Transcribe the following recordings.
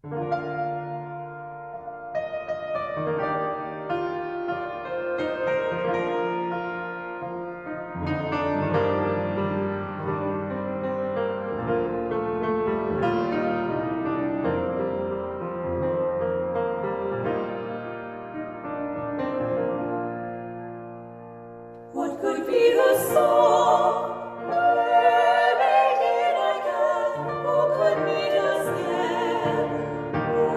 What could be the song where begin again? Who could meet us then? Who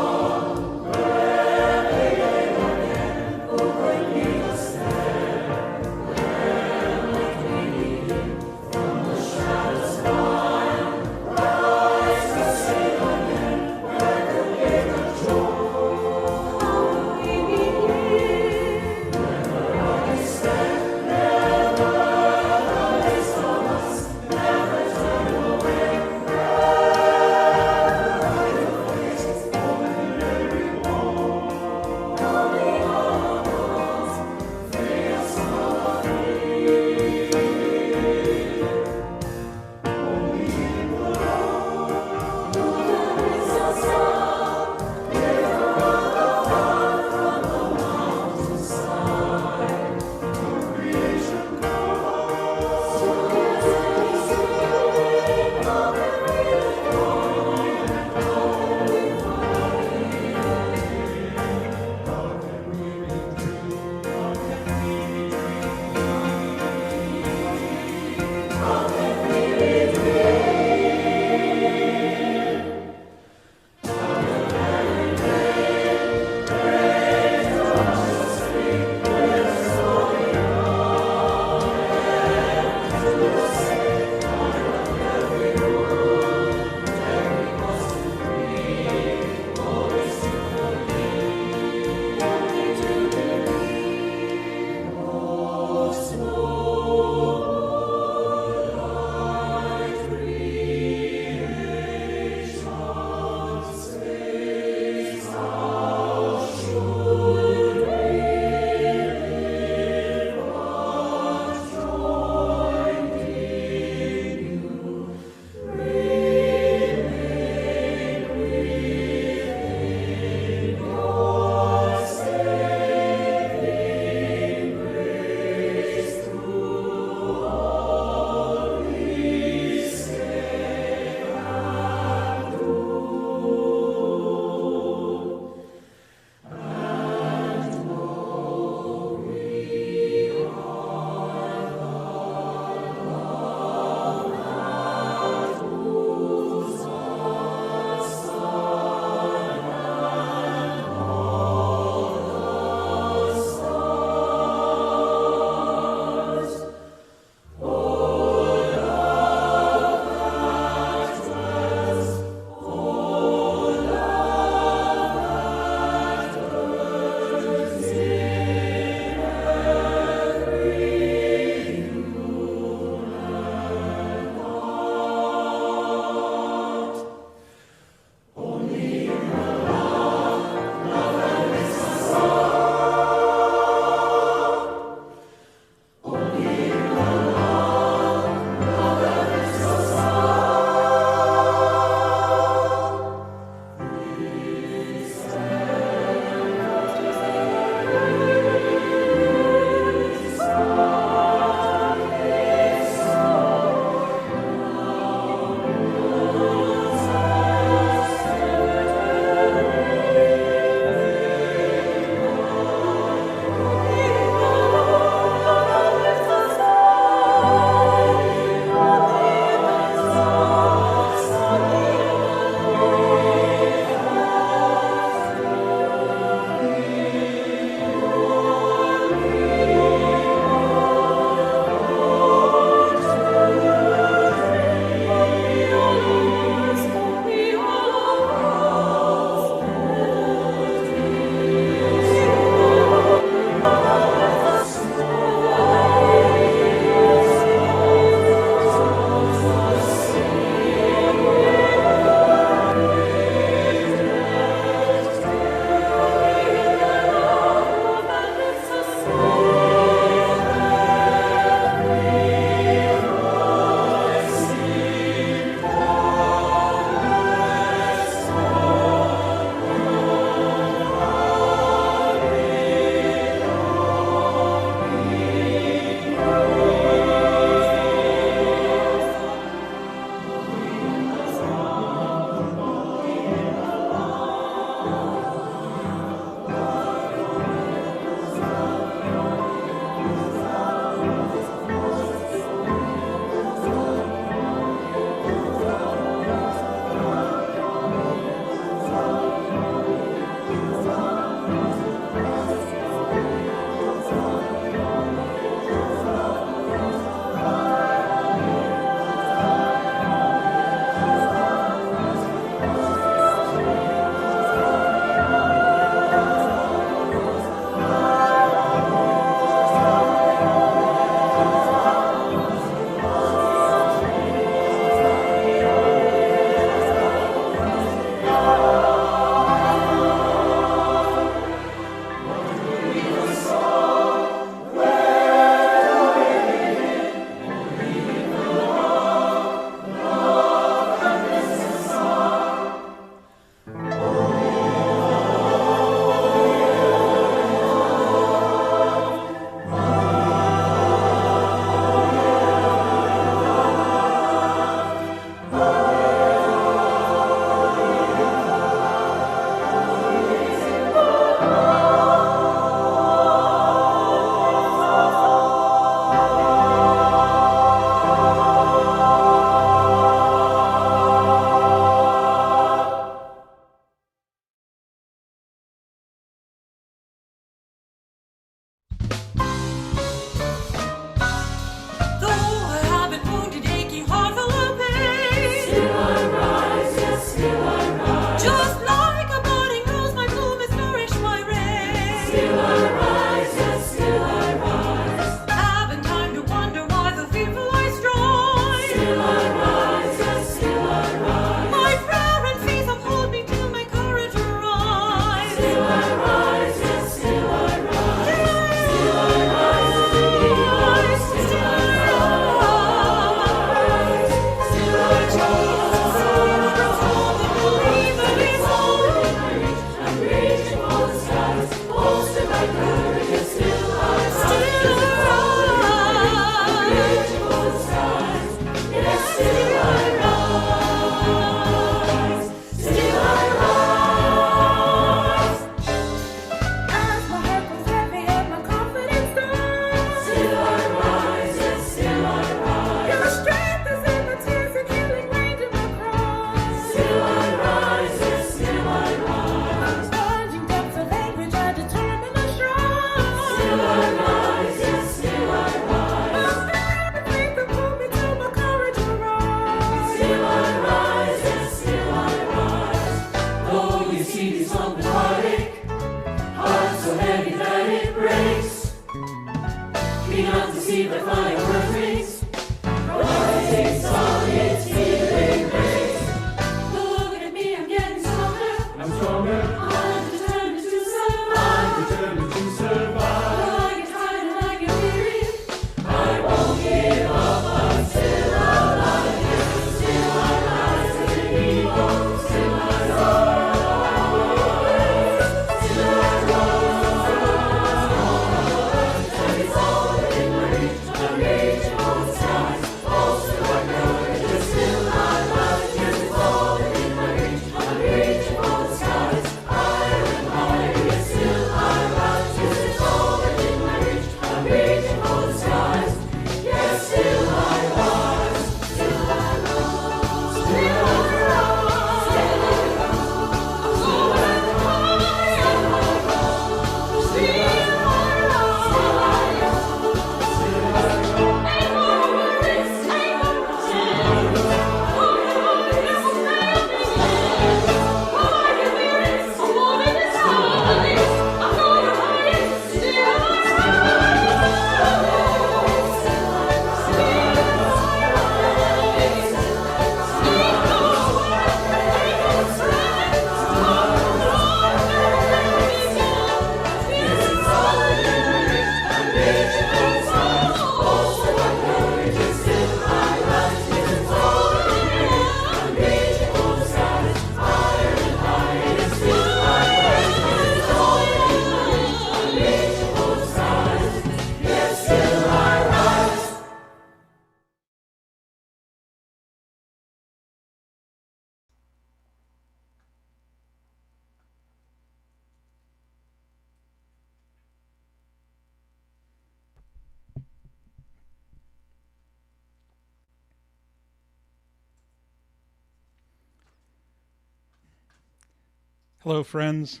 Hello, friends.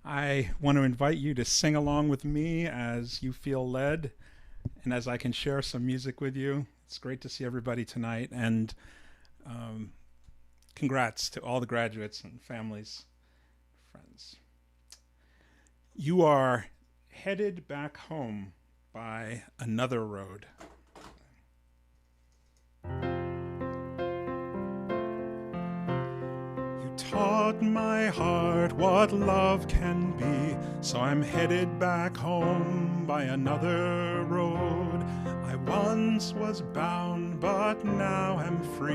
I want to invite you to sing along with me as you feel led and as I can share some music with you. It's great to see everybody tonight, and congrats to all the graduates and families, friends. You are headed back home by another road. Taught my heart what love can be, so I'm headed back home by another road. I once was bound, but now am free,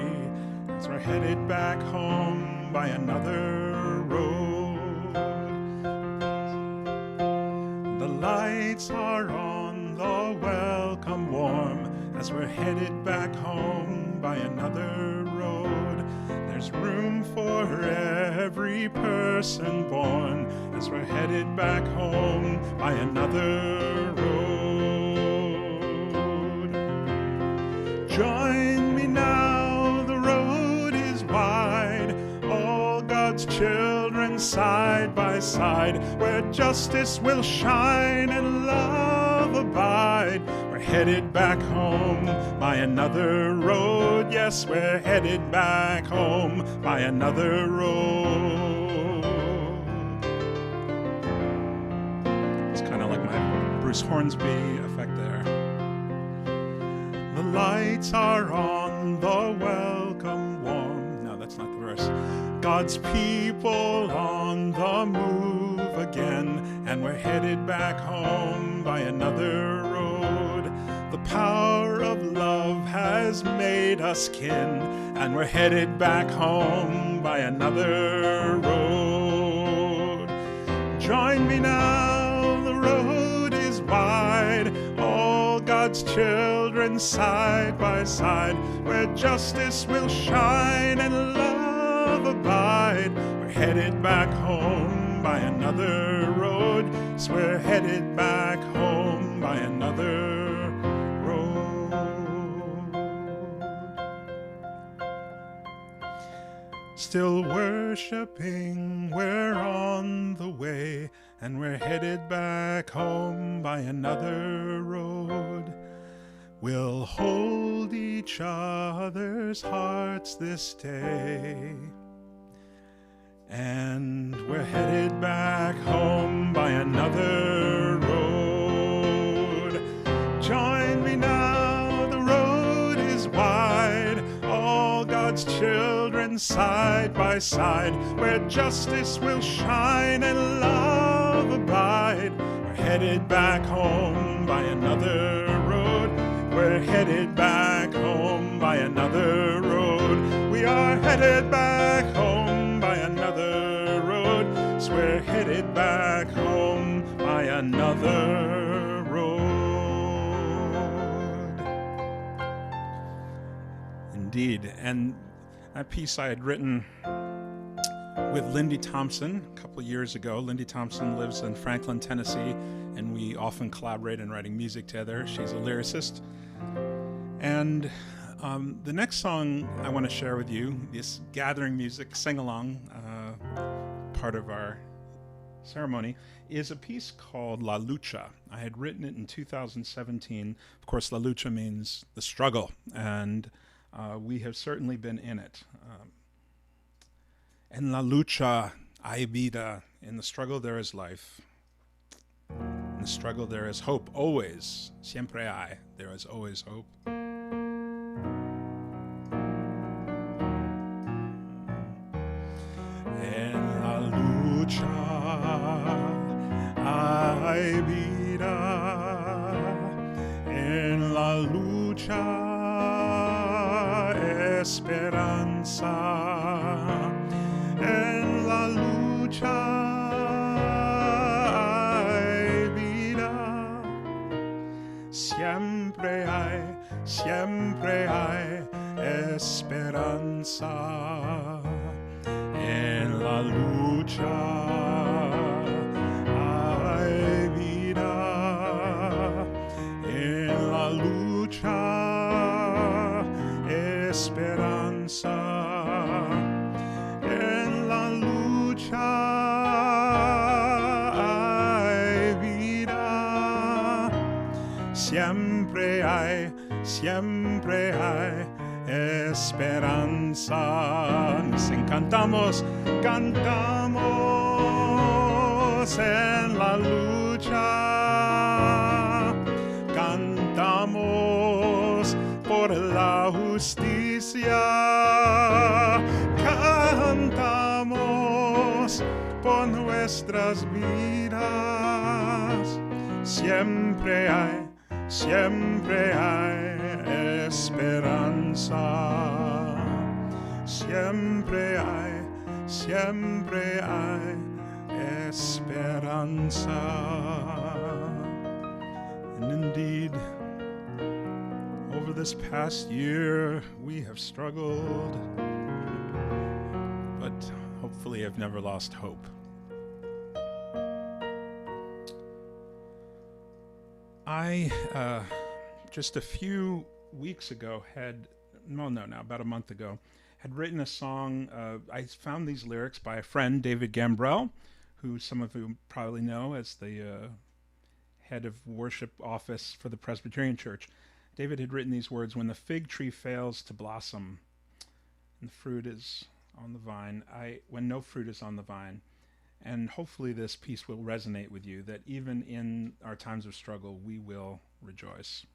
so we're headed back home by another road. The lights are on, the welcome warm, as we're headed back home by another road. There's room for every person born, as we're headed back home by another road. Join me now, the road is wide, all God's children side by side, where justice will shine and love abide. We're headed back home by another road. Yes, we're headed back home by another road. It's kind of like my Bruce Hornsby effect there. The lights are on, the welcome warm. No, that's not the verse. God's people on the move again, and we're headed back home by another road. The power of love has made us kin, and we're headed back home by another road. Join me now, the road is wide, all God's children side by side, where justice will shine and love abide. We're headed back home by another road, so we're headed back home by another road. Still worshiping, we're on the way, and we're headed back home by another road. We'll hold each other's hearts this day, and we're headed back home stand side by side, where justice will shine and love abide. We're headed back home by another road. We're headed back home by another road. We are headed back home by another road. So we're headed back home by another road. Indeed. And that piece I had written with Lindy Thompson a couple of years ago. Lindy Thompson lives in Franklin, Tennessee, and we often collaborate in writing music together. She's a lyricist. And the next song I want to share with you, this gathering music, sing-along, part of our ceremony, is a piece called La Lucha. I had written it in 2017. Of course, La Lucha means the struggle, and we have certainly been in it. En la lucha hay vida. In the struggle there is life. In the struggle there is hope. Always. Siempre hay. There is always hope. En la lucha hay vida. En la lucha esperanza. En la lucha hay vida. Siempre hay esperanza. En la lucha hay vida. En la lucha esperanza. En la lucha hay vida. Siempre hay esperanza. Nos cantamos en la lucha. Cantamos por la justicia. Cantamos por nuestras vidas. Siempre hay esperanza. Siempre hay esperanza. And indeed, over this past year, we have struggled, but hopefully have never lost hope. I, just a few weeks ago about a month ago, had written a song. I found these lyrics by a friend, David Gambrell, who some of you probably know as the head of worship office for the Presbyterian Church. David had written these words: when the fig tree fails to blossom and the fruit is on the vine, when no fruit is on the vine. And hopefully this piece will resonate with you, that even in our times of struggle, we will rejoice.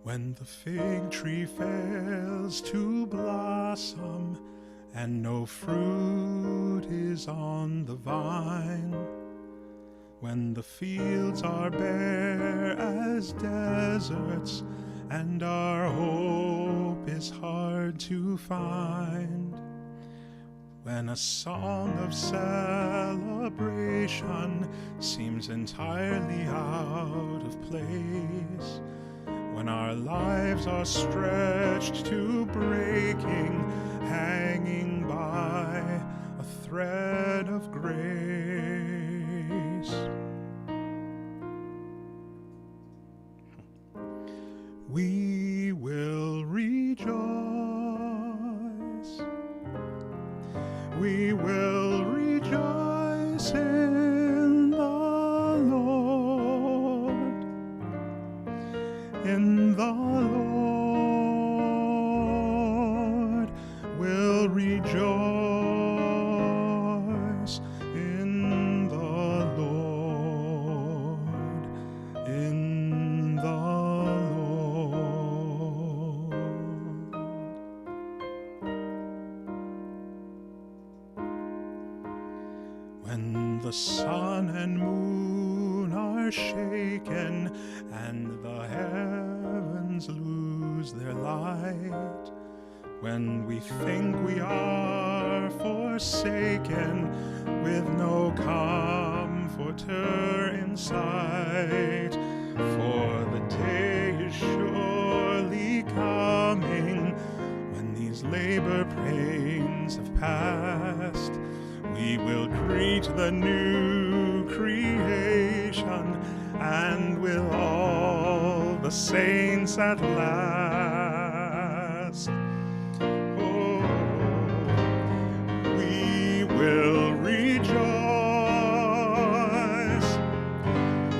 When the fig tree fails to blossom and no fruit is on the vine, when the fields are bare as deserts and our hope is hard to find, when a song of celebration seems entirely out of place, when our lives are stretched to breaking, hanging by a thread of grace, we will rejoice. We will rejoice in the Lord. In the Lord we'll rejoice. In the Lord. the sun and moon are shaken, and the heavens lose their light. When we think we are forsaken, with no comforter in sight, for the day is surely coming when these labor pains have passed. We will greet the new creation, and with all the saints at last. Oh, we will rejoice.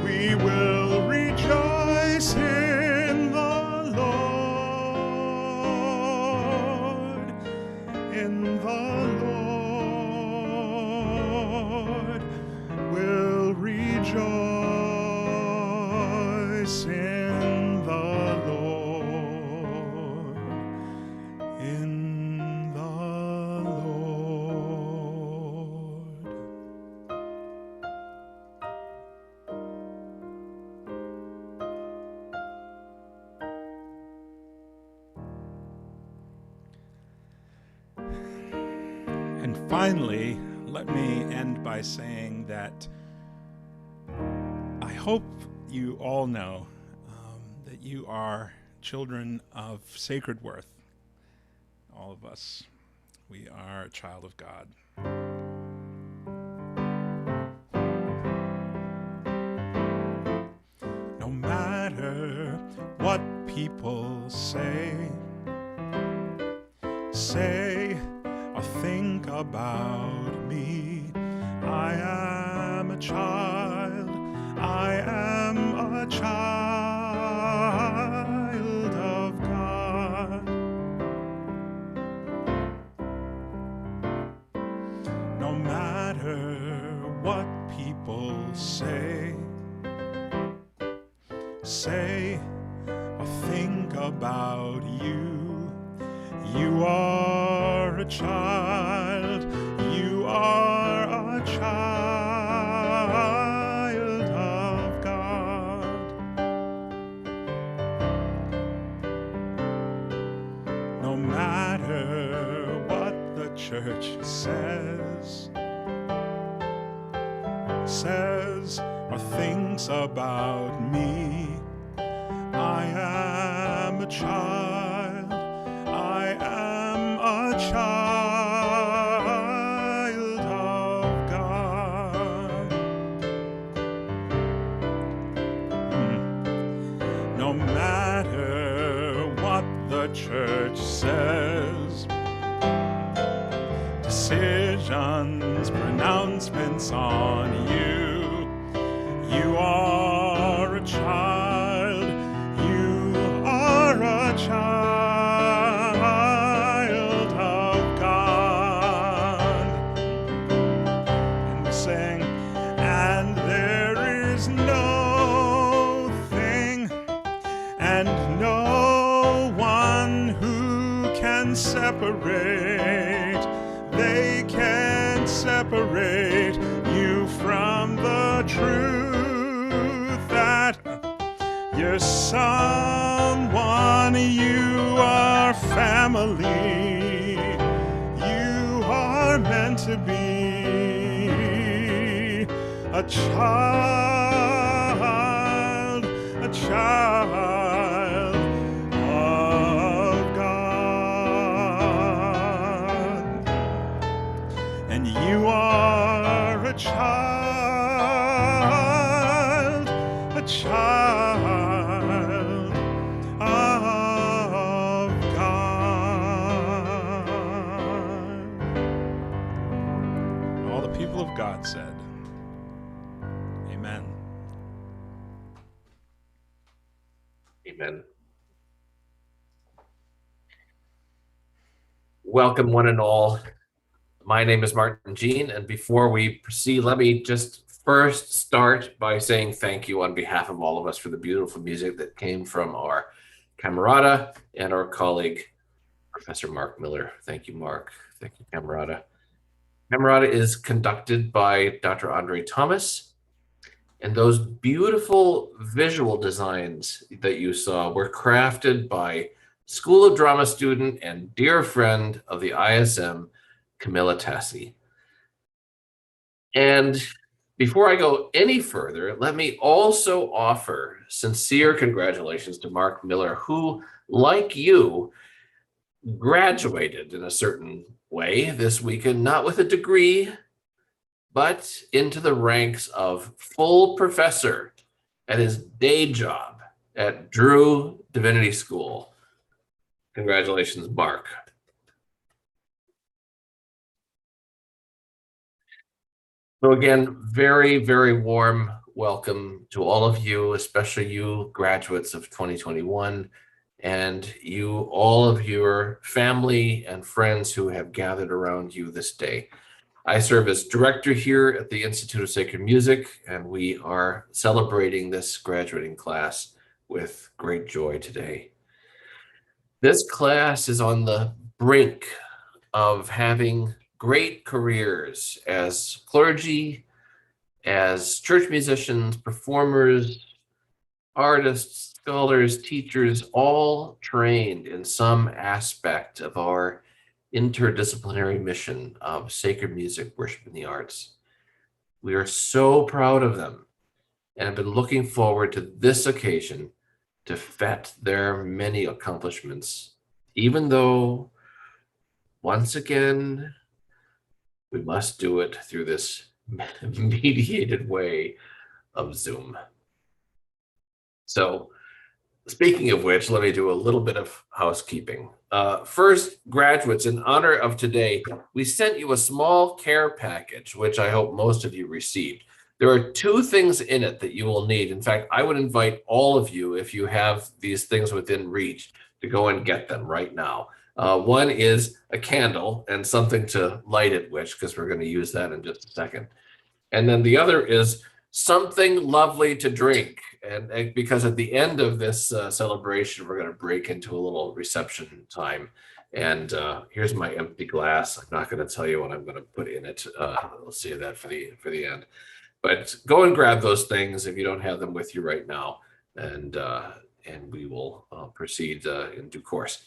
We will rejoice in the Lord. In the Lord will rejoice in the Lord. In the Lord. And finally, let me end by saying that I hope you all know that you are children of sacred worth. All of us, we are a child of God. No matter what people say or think about me, I am a child. I am a child of God. No matter what people say or think about you, you are a child. You are a child of God. No matter what the church says or thinks about me, I am a child. I am a child of God. No matter what the church says, decisions, pronouncements on you, you are a child. You are a child of God. And we sing, and there is no thing and no one who can separate. They can't separate you from the truth that you're someone, you are family, you are meant to be a child of God. And you are a child of God. All the people of God said, amen. Amen. Welcome, one and all. My name is Martin Jean, and before we proceed, let me just first start by saying thank you on behalf of all of us for the beautiful music that came from our camerata and our colleague, Professor Mark Miller. Thank you, Mark. Thank you, camerata. Camerata is conducted by Dr. Andre Thomas, and those beautiful visual designs that you saw were crafted by School of Drama student and dear friend of the ISM, Camilla Tassi. And before I go any further, let me also offer sincere congratulations to Mark Miller, who, like you, graduated in a certain way this weekend, not with a degree, but into the ranks of full professor at his day job at Drew Divinity School. Congratulations, Mark. So again, very, very warm welcome to all of you, especially you graduates of 2021, and you, all of your family and friends who have gathered around you this day. I serve as director here at the Institute of Sacred Music, and we are celebrating this graduating class with great joy today. This class is on the brink of having great careers as clergy, as church musicians, performers, artists, scholars, teachers, all trained in some aspect of our interdisciplinary mission of sacred music, worship, and the arts. We are so proud of them and have been looking forward to this occasion to fet their many accomplishments, even though, once again, we must do it through this mediated way of Zoom. So, speaking of which, let me do a little bit of housekeeping. First, graduates, in honor of today, we sent you a small care package, which I hope most of you received. There are two things in it that you will need. In fact, I would invite all of you, if you have these things within reach, to go and get them right now. One is a candle and something to light it with, because we're going to use that in just a second. And then the other is something lovely to drink. And because at the end of this celebration, we're going to break into a little reception time. And here's my empty glass. I'm not going to tell you what I'm going to put in it. We'll save that for the end. But go and grab those things if you don't have them with you right now, and we will proceed in due course.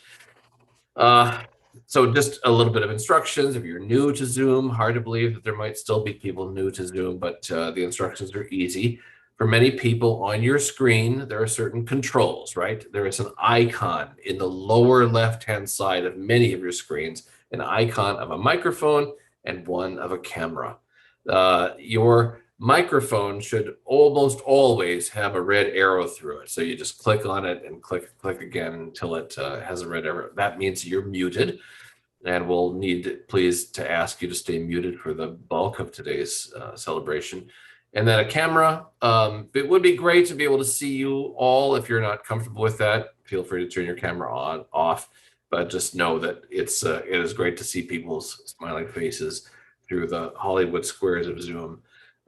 So just a little bit of instructions. If you're new to Zoom, hard to believe that there might still be people new to Zoom, but the instructions are easy. For many people on your screen, there are certain controls, right? There is an icon in the lower left-hand side of many of your screens, an icon of a microphone and one of a camera. Your microphone should almost always have a red arrow through it. So you just click on it and click again until it has a red arrow. That means you're muted, and we'll need, please, to ask you to stay muted for the bulk of today's celebration. And then a camera. It would be great to be able to see you all. If you're not comfortable with that, feel free to turn your camera off. But just know that it is great to see people's smiling faces through the Hollywood squares of Zoom.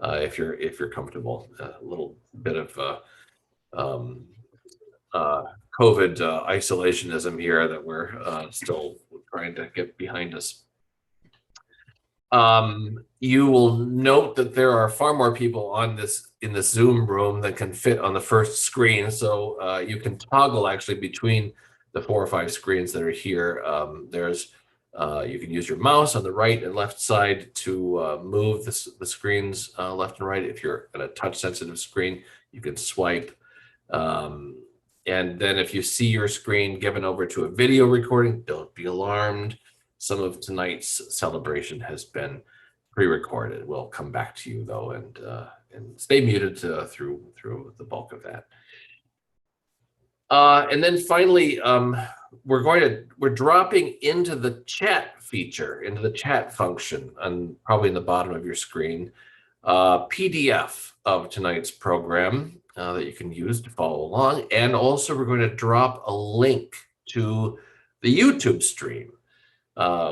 If you're comfortable, a little bit of COVID isolationism here that we're still trying to get behind us. You will note that there are far more people in this Zoom room than can fit on the first screen, so you can toggle actually between the 4 or 5 screens that are here. You can use your mouse on the right and left side to move the screens left and right. If you're on a touch-sensitive screen, you can swipe. And then if you see your screen given over to a video recording, don't be alarmed. Some of tonight's celebration has been pre-recorded. We'll come back to you though, and stay muted through the bulk of that. And then finally, we're dropping into the chat feature, into the chat function, and probably in the bottom of your screen, PDF of tonight's program that you can use to follow along. And also we're going to drop a link to the YouTube stream,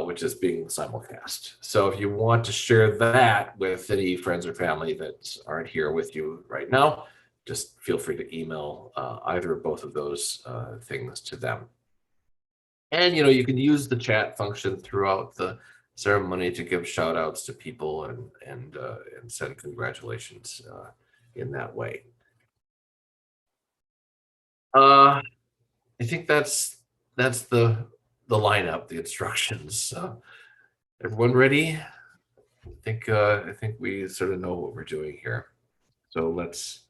which is being simulcast. So if you want to share that with any friends or family that aren't here with you right now, just feel free to email either or both of those things to them. And you can use the chat function throughout the ceremony to give shout outs to people and send congratulations in that way. I think that's the lineup, the instructions. Everyone ready? I think we sort of know what we're doing here. So let's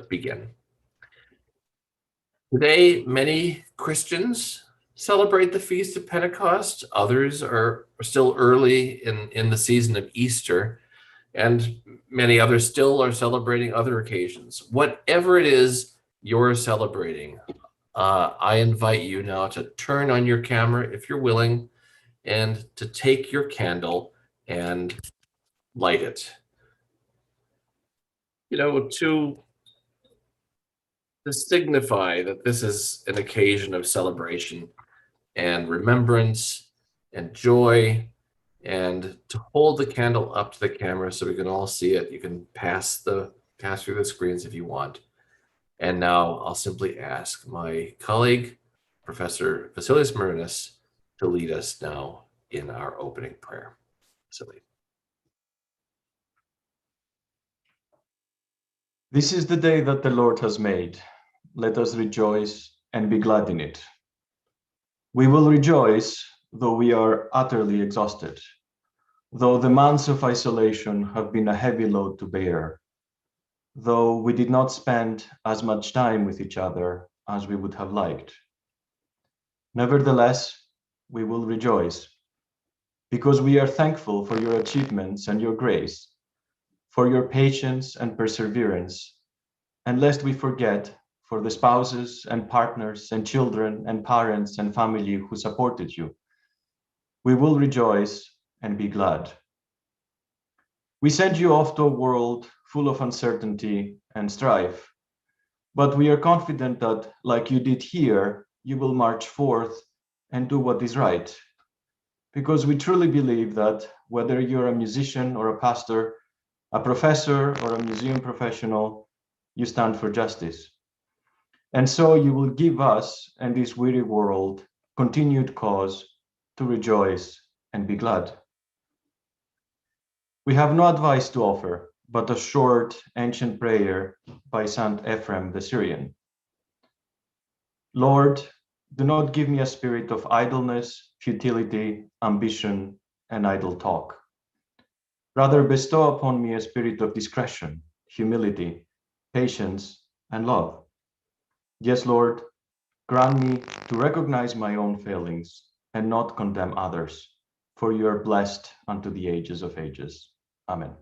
begin. Today, many Christians celebrate the Feast of Pentecost. Others are still early in the season of Easter, and many others still are celebrating other occasions. Whatever it is you're celebrating, I invite you now to turn on your camera if you're willing, and to take your candle and light it. To signify that this is an occasion of celebration and remembrance and joy, and to hold the candle up to the camera so we can all see it. You can pass through the screens if you want. And now I'll simply ask my colleague, Professor Vasilis Marinis, to lead us now in our opening prayer. Vasily. This is the day that the Lord has made. Let us rejoice and be glad in it. We will rejoice, though we are utterly exhausted, though the months of isolation have been a heavy load to bear, though we did not spend as much time with each other as we would have liked. Nevertheless, we will rejoice, because we are thankful for your achievements and your grace, for your patience and perseverance, and lest we forget, for the spouses and partners and children and parents and family who supported you. We will rejoice and be glad. We send you off to a world full of uncertainty and strife, but we are confident that, like you did here, you will march forth and do what is right, because we truly believe that whether you're a musician or a pastor, a professor or a museum professional, you stand for justice. And so you will give us and this weary world continued cause to rejoice and be glad. We have no advice to offer, but a short ancient prayer by Saint Ephrem the Syrian. Lord, do not give me a spirit of idleness, futility, ambition, and idle talk. Rather bestow upon me a spirit of discretion, humility, patience, and love. Yes, Lord, grant me to recognize my own failings and not condemn others, for you are blessed unto the ages of ages. Amen.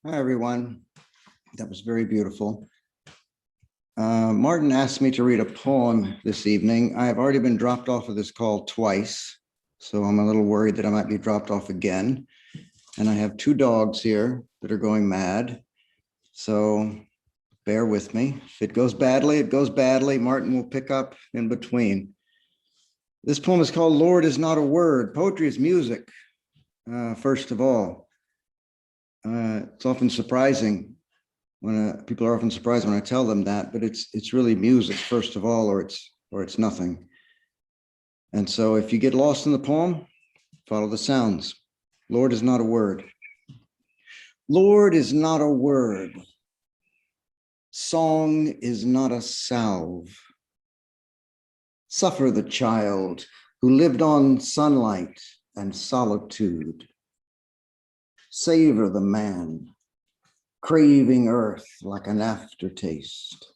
Hi, everyone. That was very beautiful. Martin asked me to read a poem this evening. I have already been dropped off of this call twice, so I'm a little worried that I might be dropped off again. And I have 2 dogs here that are going mad, so bear with me. If it goes badly, it goes badly. Martin will pick up in between. This poem is called Lord is Not a Word. Poetry is music, first of all. It's often surprising when people are often surprised when I tell them that, but it's really music first of all, or it's nothing. And so if you get lost in the poem, follow the sounds. Lord is not a word. Lord is not a word. Song is not a salve. Suffer the child who lived on sunlight and solitude. Savor the man craving earth like an aftertaste.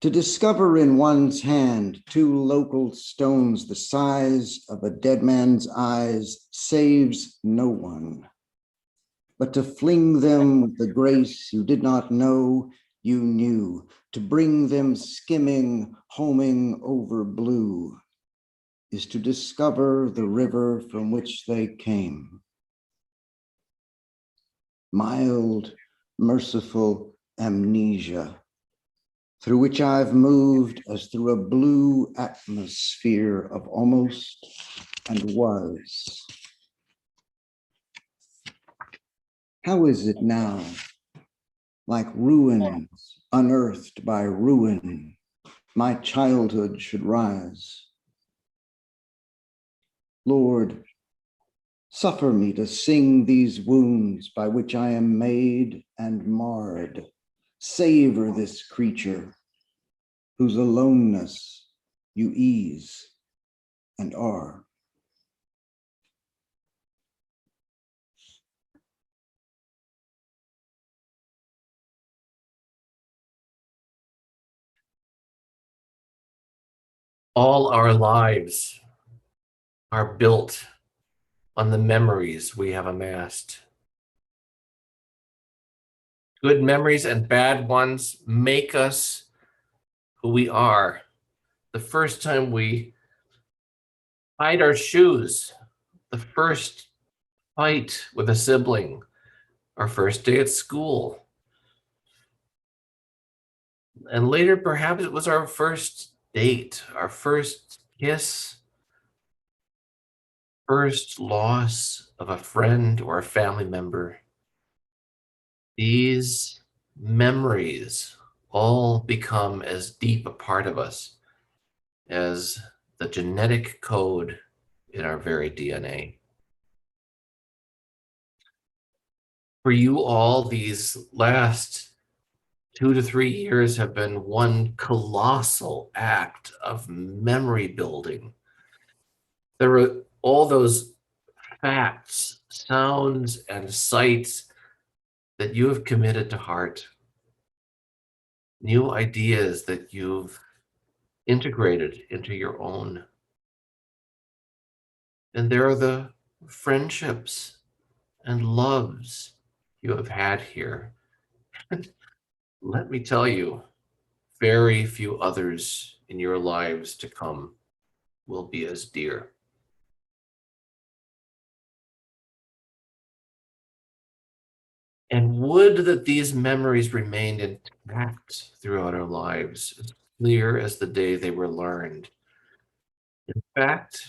To discover in one's hand 2 local stones the size of a dead man's eyes saves no one. But to fling them with the grace you did not know you knew, to bring them skimming, homing over blue, is to discover the river from which they came. Mild, merciful amnesia, through which I've moved as through a blue atmosphere of almost and was. How is it now? Like ruins unearthed by ruin, my childhood should rise. Lord, suffer me to sing these wounds by which I am made and marred. Savor this creature whose aloneness you ease and are. All our lives are built on the memories we have amassed. Good memories and bad ones make us who we are. The first time we tied our shoes, the first fight with a sibling, our first day at school. And later, perhaps it was our first date, our first kiss, first loss of a friend or a family member. These memories all become as deep a part of us as the genetic code in our very DNA. For you all, these last 2 to 3 years have been one colossal act of memory building. There were all those facts, sounds, and sights that you have committed to heart, new ideas that you've integrated into your own. And there are the friendships and loves you have had here. Let me tell you, very few others in your lives to come will be as dear. And would that these memories remained intact throughout our lives, as clear as the day they were learned. In fact,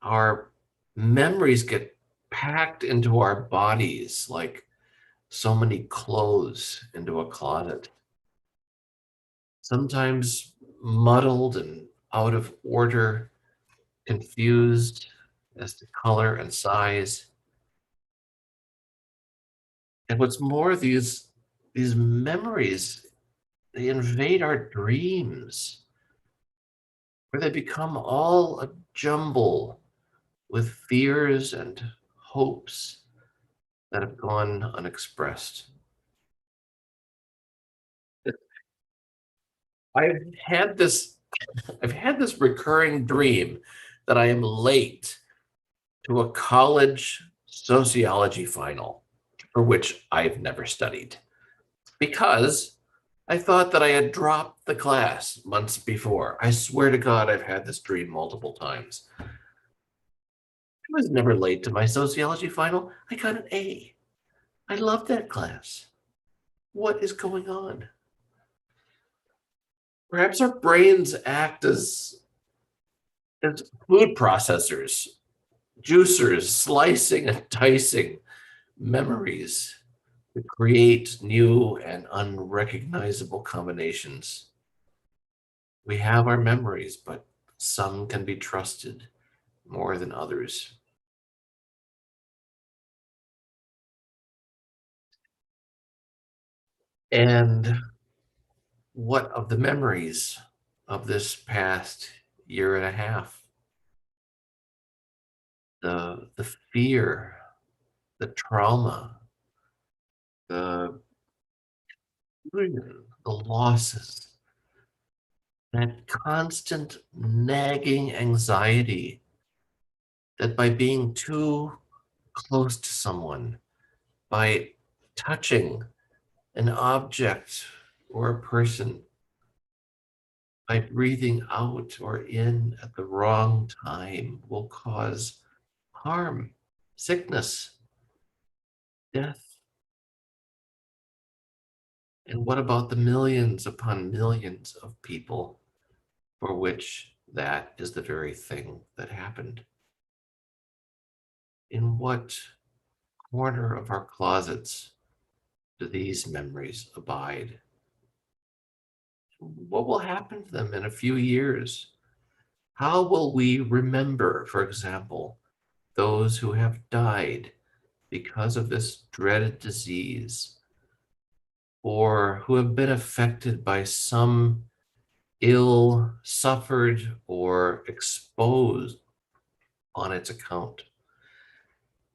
our memories get packed into our bodies like so many clothes into a closet. Sometimes muddled and out of order, confused as to color and size. And what's more, these memories, they invade our dreams, where they become all a jumble with fears and hopes that have gone unexpressed. I've had this I've had this recurring dream that I am late to a college sociology final, for which I've never studied, because I thought that I had dropped the class months before. I swear to God, I've had this dream multiple times. I was never late to my sociology final. I got an A. I love that class. What is going on? Perhaps our brains act as food processors, juicers, slicing and dicing memories to create new and unrecognizable combinations. We have our memories, but some can be trusted more than others. And what of the memories of this past year and a half? The fear, the trauma, the the losses, that constant nagging anxiety that by being too close to someone, by touching an object or a person, by breathing out or in at the wrong time will cause harm, sickness, death. And what about the millions upon millions of people for which that is the very thing that happened? In what corner of our closets do these memories abide? What will happen to them in a few years? How will we remember, for example, those who have died because of this dreaded disease, or who have been affected by some ill suffered or exposed on its account?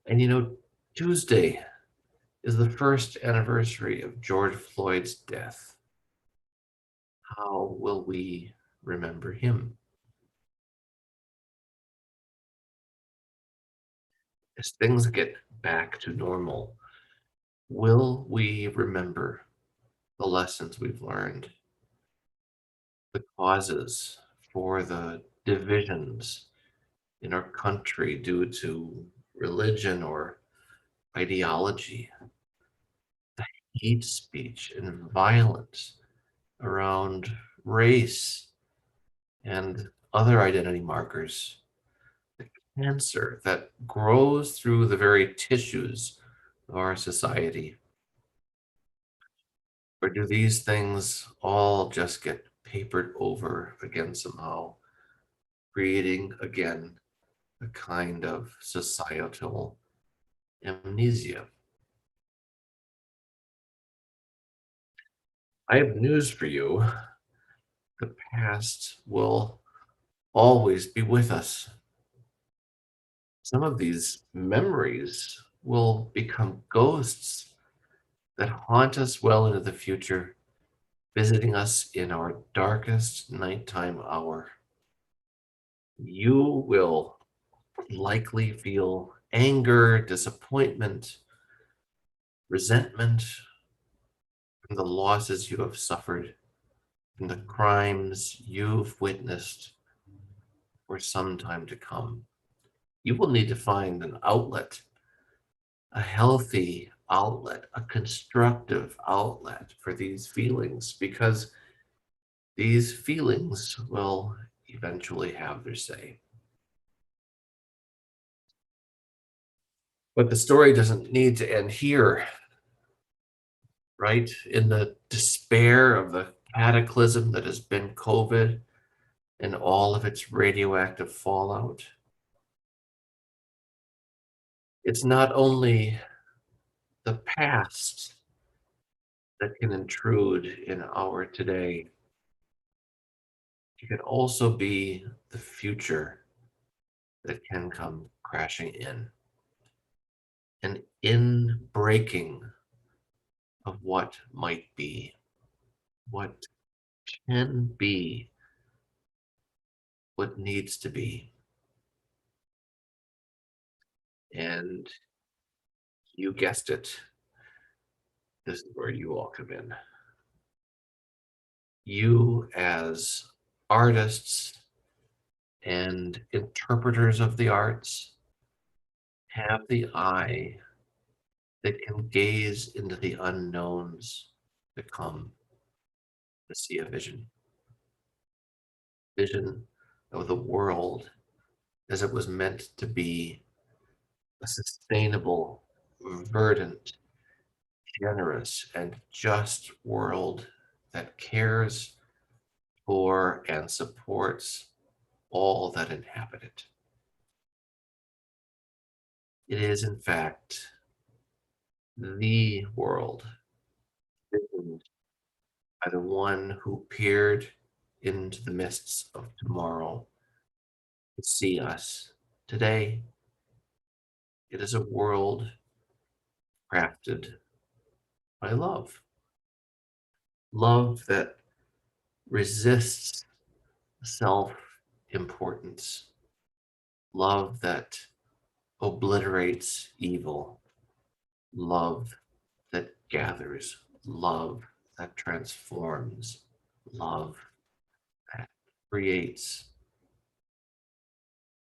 And Tuesday is the first anniversary of George Floyd's death. How will we remember him? As things get back to normal, will we remember the lessons we've learned, the causes for the divisions in our country due to religion or ideology, the hate speech and violence around race and other identity markers, the cancer that grows through the very tissues of our society? Or do these things all just get papered over again somehow, creating again a kind of societal amnesia? I have news for you. The past will always be with us. Some of these memories will become ghosts that haunt us well into the future, visiting us in our darkest nighttime hour. You will likely feel anger, disappointment, resentment from the losses you have suffered, from the crimes you've witnessed for some time to come. You will need to find an outlet, a healthy outlet, a constructive outlet for these feelings, because these feelings will eventually have their say. But the story doesn't need to end here, right? In the despair of the cataclysm that has been COVID and all of its radioactive fallout. It's not only the past that can intrude in our today, it can also be the future that can come crashing in. An in-breaking of what might be, what can be, what needs to be. And You guessed it. This is where you all come in. You, as artists and interpreters of the arts, have the eye that can gaze into the unknowns to come to see a vision of the world as it was meant to be, a sustainable, verdant, generous, and just world that cares for and supports all that inhabit it. It is, in fact, the world visioned by the one who peered into the mists of tomorrow to see us today. It is a world crafted by love. Love that resists self-importance. Love that obliterates evil. Love that gathers. Love that transforms. Love that creates.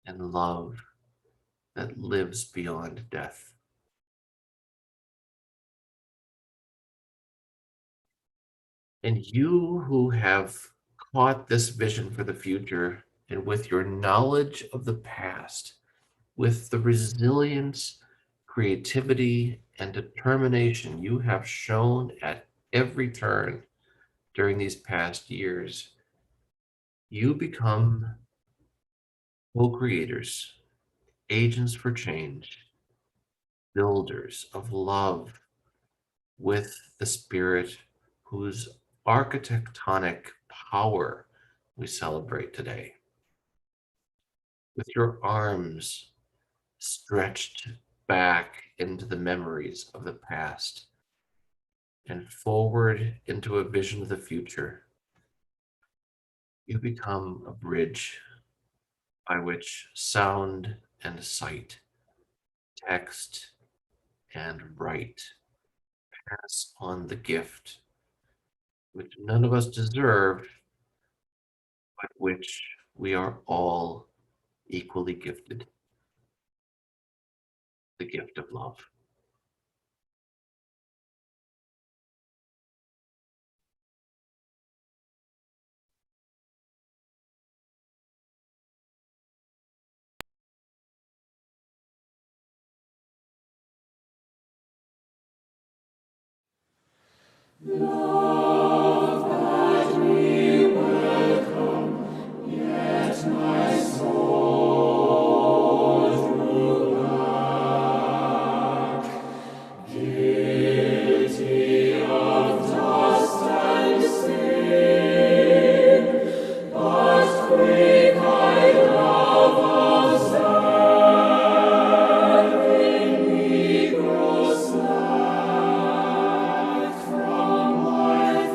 And love that lives beyond death. And you who have caught this vision for the future, and with your knowledge of the past, with the resilience, creativity, and determination you have shown at every turn during these past years, you become co-creators, agents for change, builders of love with the spirit whose architectonic power we celebrate today. With your arms stretched back into the memories of the past and forward into a vision of the future, you become a bridge by which sound and sight, text and write pass on the gift which none of us deserve, but which we are all equally gifted, the gift of love. Love that we welcome, yet my soul drew back, guilty of dust and sin, but quick I love observing me grow slack from my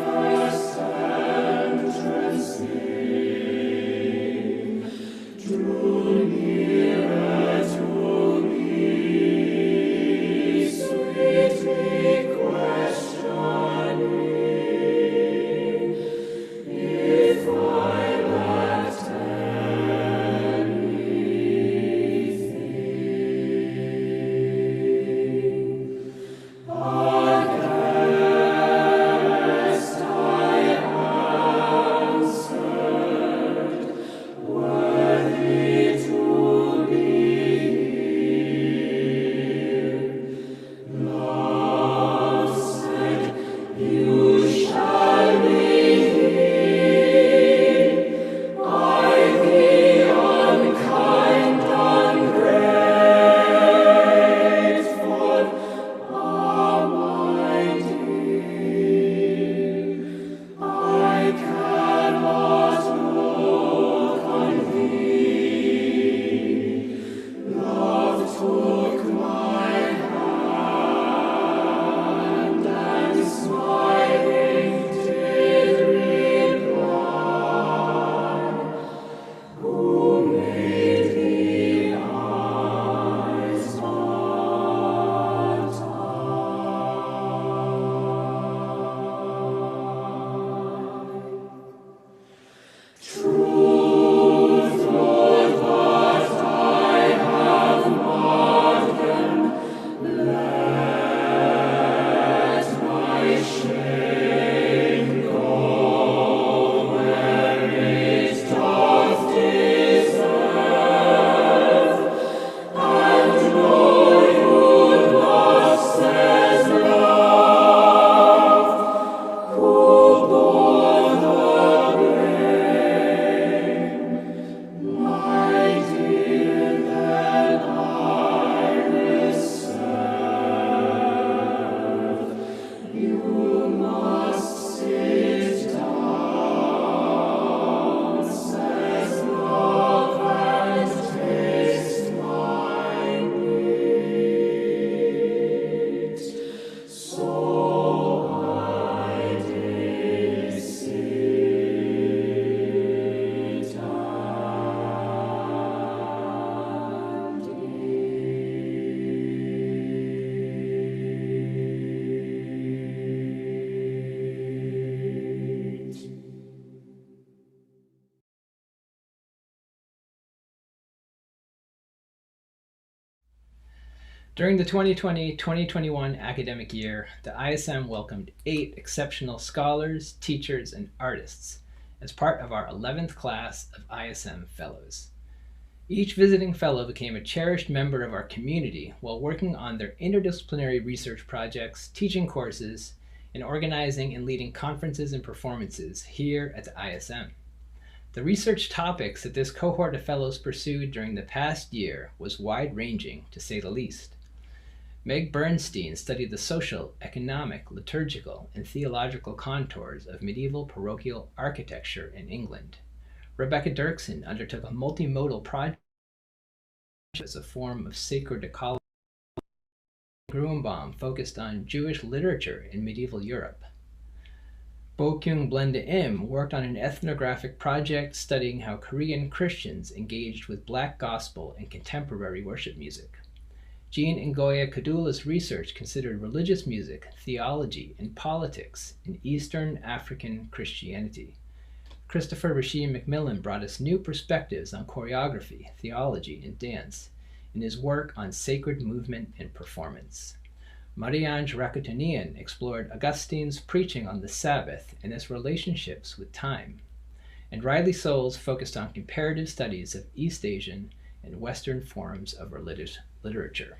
During the 2020-2021 academic year, the ISM welcomed 8 exceptional scholars, teachers, and artists as part of our 11th class of ISM Fellows. Each visiting fellow became a cherished member of our community while working on their interdisciplinary research projects, teaching courses, and organizing and leading conferences and performances here at the ISM. The research topics that this cohort of fellows pursued during the past year was wide-ranging, to say the least. Meg Bernstein studied the social, economic, liturgical, and theological contours of medieval parochial architecture in England. Rebecca Dirksen undertook a multimodal project as a form of sacred ecology. Gruenbaum focused on Jewish literature in medieval Europe. Bo-Kyung Blenda Im worked on an ethnographic project studying how Korean Christians engaged with Black gospel and contemporary worship music. Jean Ngoya Kadula's research considered religious music, theology, and politics in Eastern African Christianity. Christopher Rasheed McMillan brought us new perspectives on choreography, theology, and dance in his work on sacred movement and performance. Marianne Rakutanian explored Augustine's preaching on the Sabbath and its relationships with time. And Riley Souls focused on comparative studies of East Asian and Western forms of religious literature.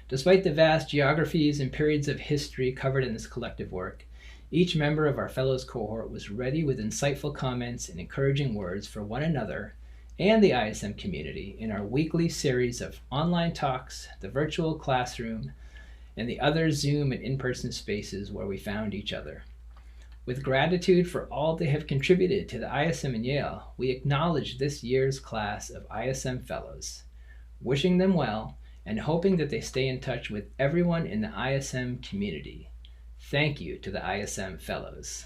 Despite the vast geographies and periods of history covered in this collective work, each member of our Fellows cohort was ready with insightful comments and encouraging words for one another and the ISM community in our weekly series of online talks, the virtual classroom, and the other Zoom and in-person spaces where we found each other. With gratitude for all they have contributed to the ISM and Yale, we acknowledge this year's class of ISM Fellows, wishing them well and hoping that they stay in touch with everyone in the ISM community. Thank you to the ISM Fellows.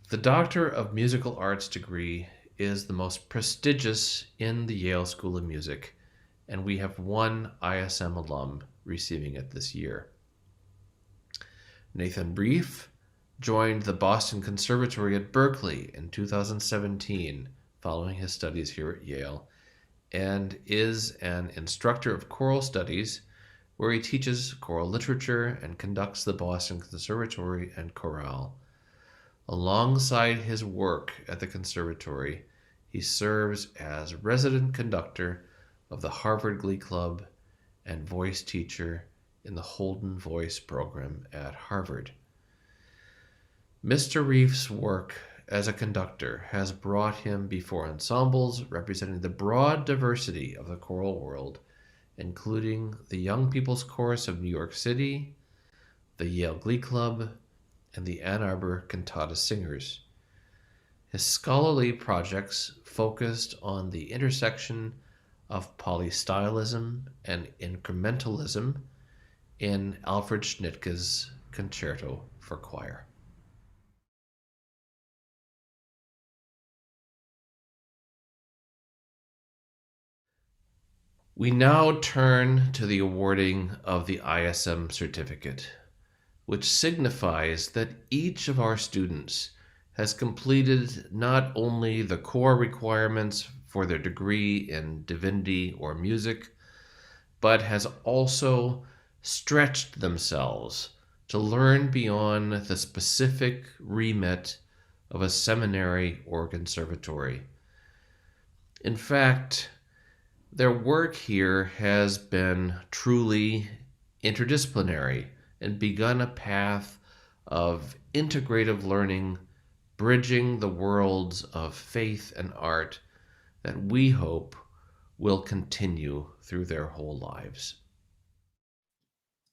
The Doctor of Musical Arts degree is the most prestigious in the Yale School of Music, and we have one ISM alum receiving it this year. Nathan Brief joined the Boston Conservatory at Berklee in 2017 following his studies here at Yale, and is an instructor of choral studies where he teaches choral literature and conducts the Boston Conservatory and Chorale. Alongside his work at the conservatory, he serves as resident conductor of the Harvard Glee Club and voice teacher in the Holden Voice program at Harvard. Mr. Reef's work as a conductor has brought him before ensembles representing the broad diversity of the choral world, including the Young People's Chorus of New York City, the Yale Glee Club, and the Ann Arbor Cantata Singers. His scholarly projects focused on the intersection of polystylism and incrementalism in Alfred Schnittke's Concerto for Choir. We now turn to the awarding of the ISM certificate, which signifies that each of our students has completed not only the core requirements for their degree in divinity or music, but has also stretched themselves to learn beyond the specific remit of a seminary or conservatory. In fact, their work here has been truly interdisciplinary and begun a path of integrative learning, bridging the worlds of faith and art that we hope will continue through their whole lives.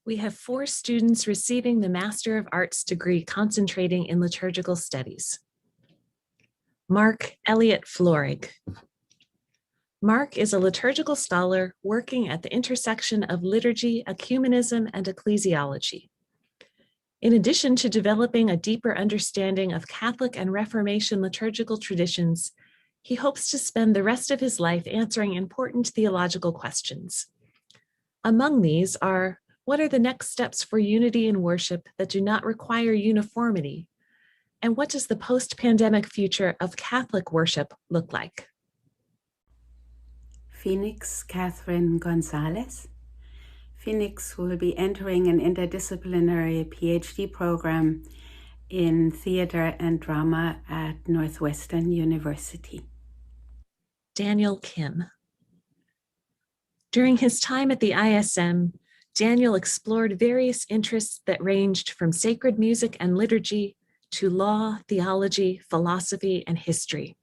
We have 4 students receiving the Master of Arts degree concentrating in liturgical studies. Mark Elliott Florig. Mark is a liturgical scholar working at the intersection of liturgy, ecumenism, and ecclesiology. In addition to developing a deeper understanding of Catholic and Reformation liturgical traditions, he hopes to spend the rest of his life answering important theological questions. Among these are, what are the next steps for unity in worship that do not require uniformity? And what does the post-pandemic future of Catholic worship look like? Phoenix Catherine Gonzalez. Phoenix will be entering an interdisciplinary PhD program in theater and drama at Northwestern University. Daniel Kim. During his time at the ISM, Daniel explored various interests that ranged from sacred music and liturgy to law, theology, philosophy, and history.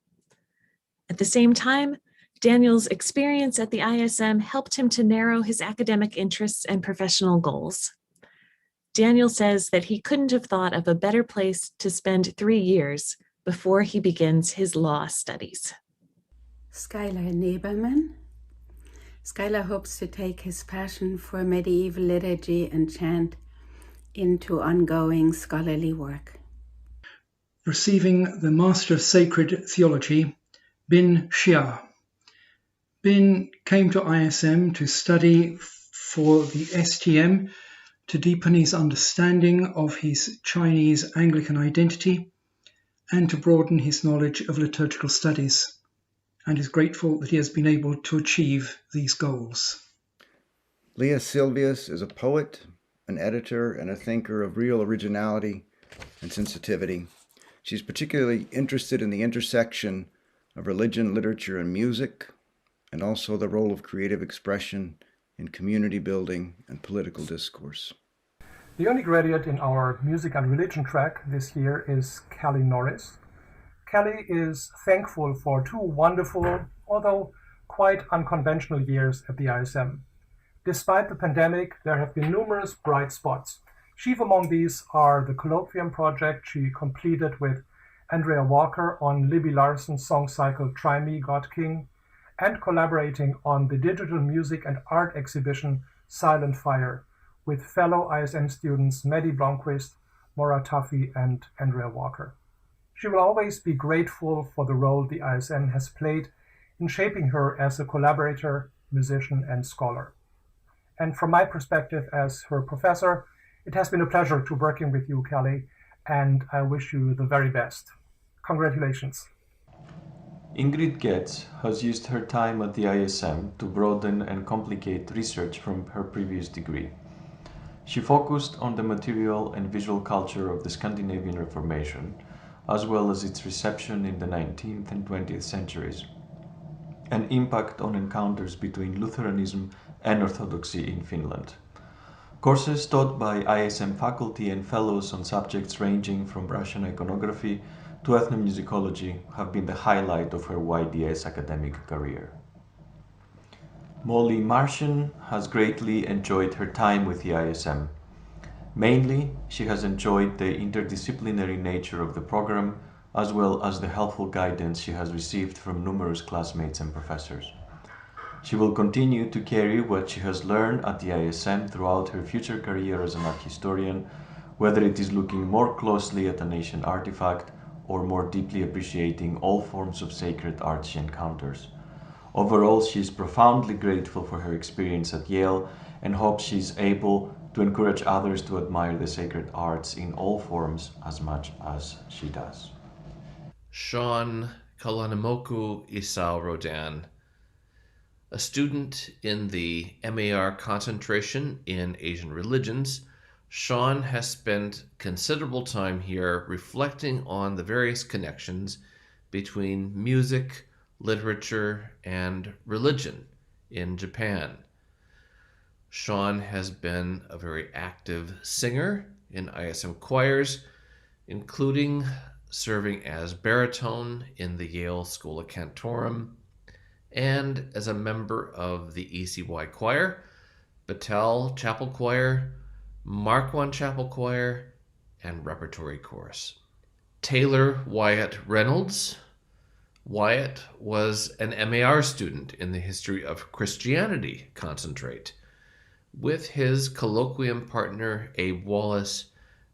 At the same time, Daniel's experience at the ISM helped him to narrow his academic interests and professional goals. Daniel says that he couldn't have thought of a better place to spend 3 years before he begins his law studies. Skylar Nebelman. Skylar hopes to take his passion for medieval liturgy and chant into ongoing scholarly work. Receiving the Master of Sacred Theology, Bin Shia. Bin came to ISM to study for the STM to deepen his understanding of his Chinese Anglican identity and to broaden his knowledge of liturgical studies, and is grateful that he has been able to achieve these goals. Leah Silvius is a poet, an editor, and a thinker of real originality and sensitivity. She's particularly interested in the intersection of religion, literature, and music, and also the role of creative expression in community building and political discourse. The only graduate in our music and religion track this year is Kelly Norris. Kelly is thankful for 2 wonderful, although quite unconventional years at the ISM. Despite the pandemic, there have been numerous bright spots. Chief among these are the colloquium project she completed with Andrea Walker on Libby Larson's song cycle Try Me, God King, and collaborating on the digital music and art exhibition Silent Fire with fellow ISM students Maddie Blomqvist, Maura Tuffy, and Andrea Walker. She will always be grateful for the role the ISM has played in shaping her as a collaborator, musician, and scholar. And from my perspective as her professor, it has been a pleasure to working with you, Kelly, and I wish you the very best. Congratulations. Ingrid Getz has used her time at the ISM to broaden and complicate research from her previous degree. She focused on the material and visual culture of the Scandinavian Reformation, as well as its reception in the 19th and 20th centuries, and impact on encounters between Lutheranism and Orthodoxy in Finland. Courses taught by ISM faculty and fellows on subjects ranging from Russian iconography to ethnomusicology have been the highlight of her YDS academic career. Molly Martian has greatly enjoyed her time with the ISM. Mainly, she has enjoyed the interdisciplinary nature of the program, as well as the helpful guidance she has received from numerous classmates and professors. She will continue to carry what she has learned at the ISM throughout her future career as an art historian, whether it is looking more closely at an ancient artifact or more deeply appreciating all forms of sacred art she encounters. Overall, she is profoundly grateful for her experience at Yale and hopes she is able to encourage others to admire the sacred arts in all forms as much as she does. Sean Kalanimoku Isao Rodan, a student in the MAR concentration in Asian religions, Sean has spent considerable time here reflecting on the various connections between music, literature, and religion in Japan. Sean has been a very active singer in ISM choirs, including serving as baritone in the Yale School of Cantorum and as a member of the ECY Choir, Battelle Chapel Choir, Marquand Chapel Choir, and Repertory Chorus. Taylor Wyatt Reynolds. Wyatt was an MAR student in the History of Christianity concentrate. With his colloquium partner, Abe Wallace,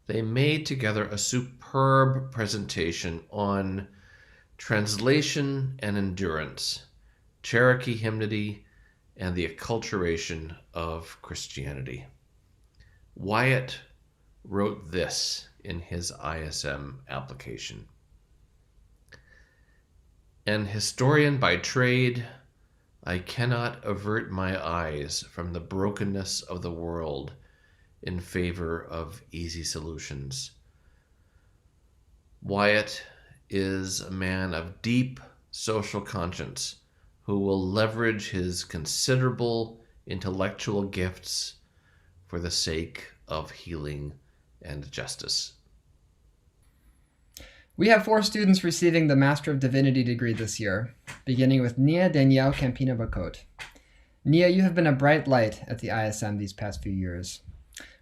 they made together a superb presentation on translation and endurance, Cherokee hymnody, and the acculturation of Christianity. Wyatt wrote this in his ISM application. An historian by trade, I cannot avert my eyes from the brokenness of the world in favor of easy solutions. Wyatt is a man of deep social conscience who will leverage his considerable intellectual gifts for the sake of healing and justice. We have 4 students receiving the Master of Divinity degree this year, beginning with Nia Danielle Campina Bacot. Nia, you have been a bright light at the ISM these past few years.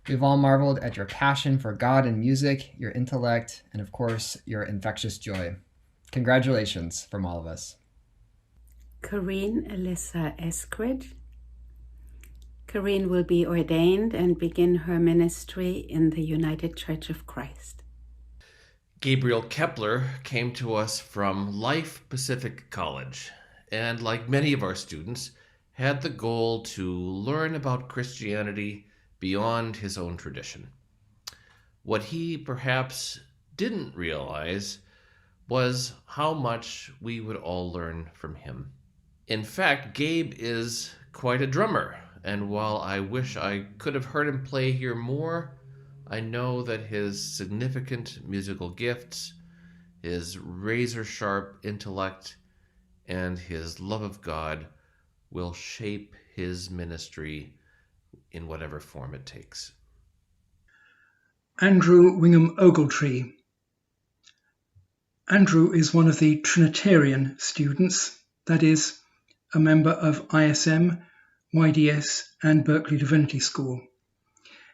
We've all marveled at your passion for God and music, your intellect, and of course, your infectious joy. Congratulations from all of us. Corinne Alyssa Eskridge. Corinne will be ordained and begin her ministry in the United Church of Christ. Gabriel Kepler came to us from Life Pacific College, and like many of our students, had the goal to learn about Christianity beyond his own tradition. What he perhaps didn't realize was how much we would all learn from him. In fact, Gabe is quite a drummer, and while I wish I could have heard him play here more, I know that his significant musical gifts, his razor-sharp intellect, and his love of God will shape his ministry in whatever form it takes. Andrew Wingham Ogletree. Andrew is one of the Trinitarian students, that is, a member of ISM, YDS, and Berkeley Divinity School.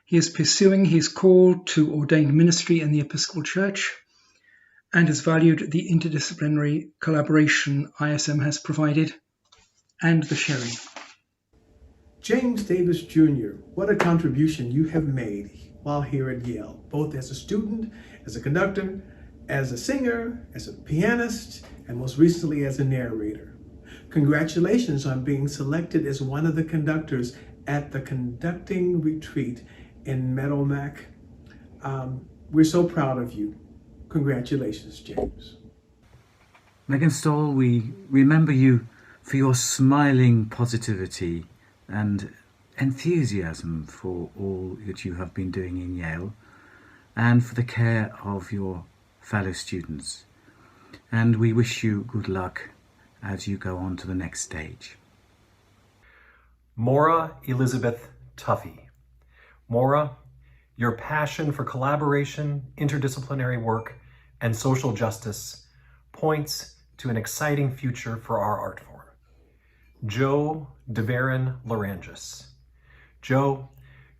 He is pursuing his call to ordained ministry in the Episcopal Church and has valued the interdisciplinary collaboration ISM has provided and the sharing. James Davis Jr., what a contribution you have made while here at Yale, both as a student, as a conductor, as a singer, as a pianist, and most recently as a narrator. Congratulations on being selected as one of the conductors at the conducting retreat in Meadowmack. We're so proud of you. Congratulations, James. Megan Stoll, we remember you for your smiling positivity and enthusiasm for all that you have been doing in Yale and for the care of your fellow students. And we wish you good luck as you go on to the next stage. Maura Elizabeth Tuffy. Maura, your passion for collaboration, interdisciplinary work, and social justice points to an exciting future for our art form. Joe DeVarin Larangis. Joe,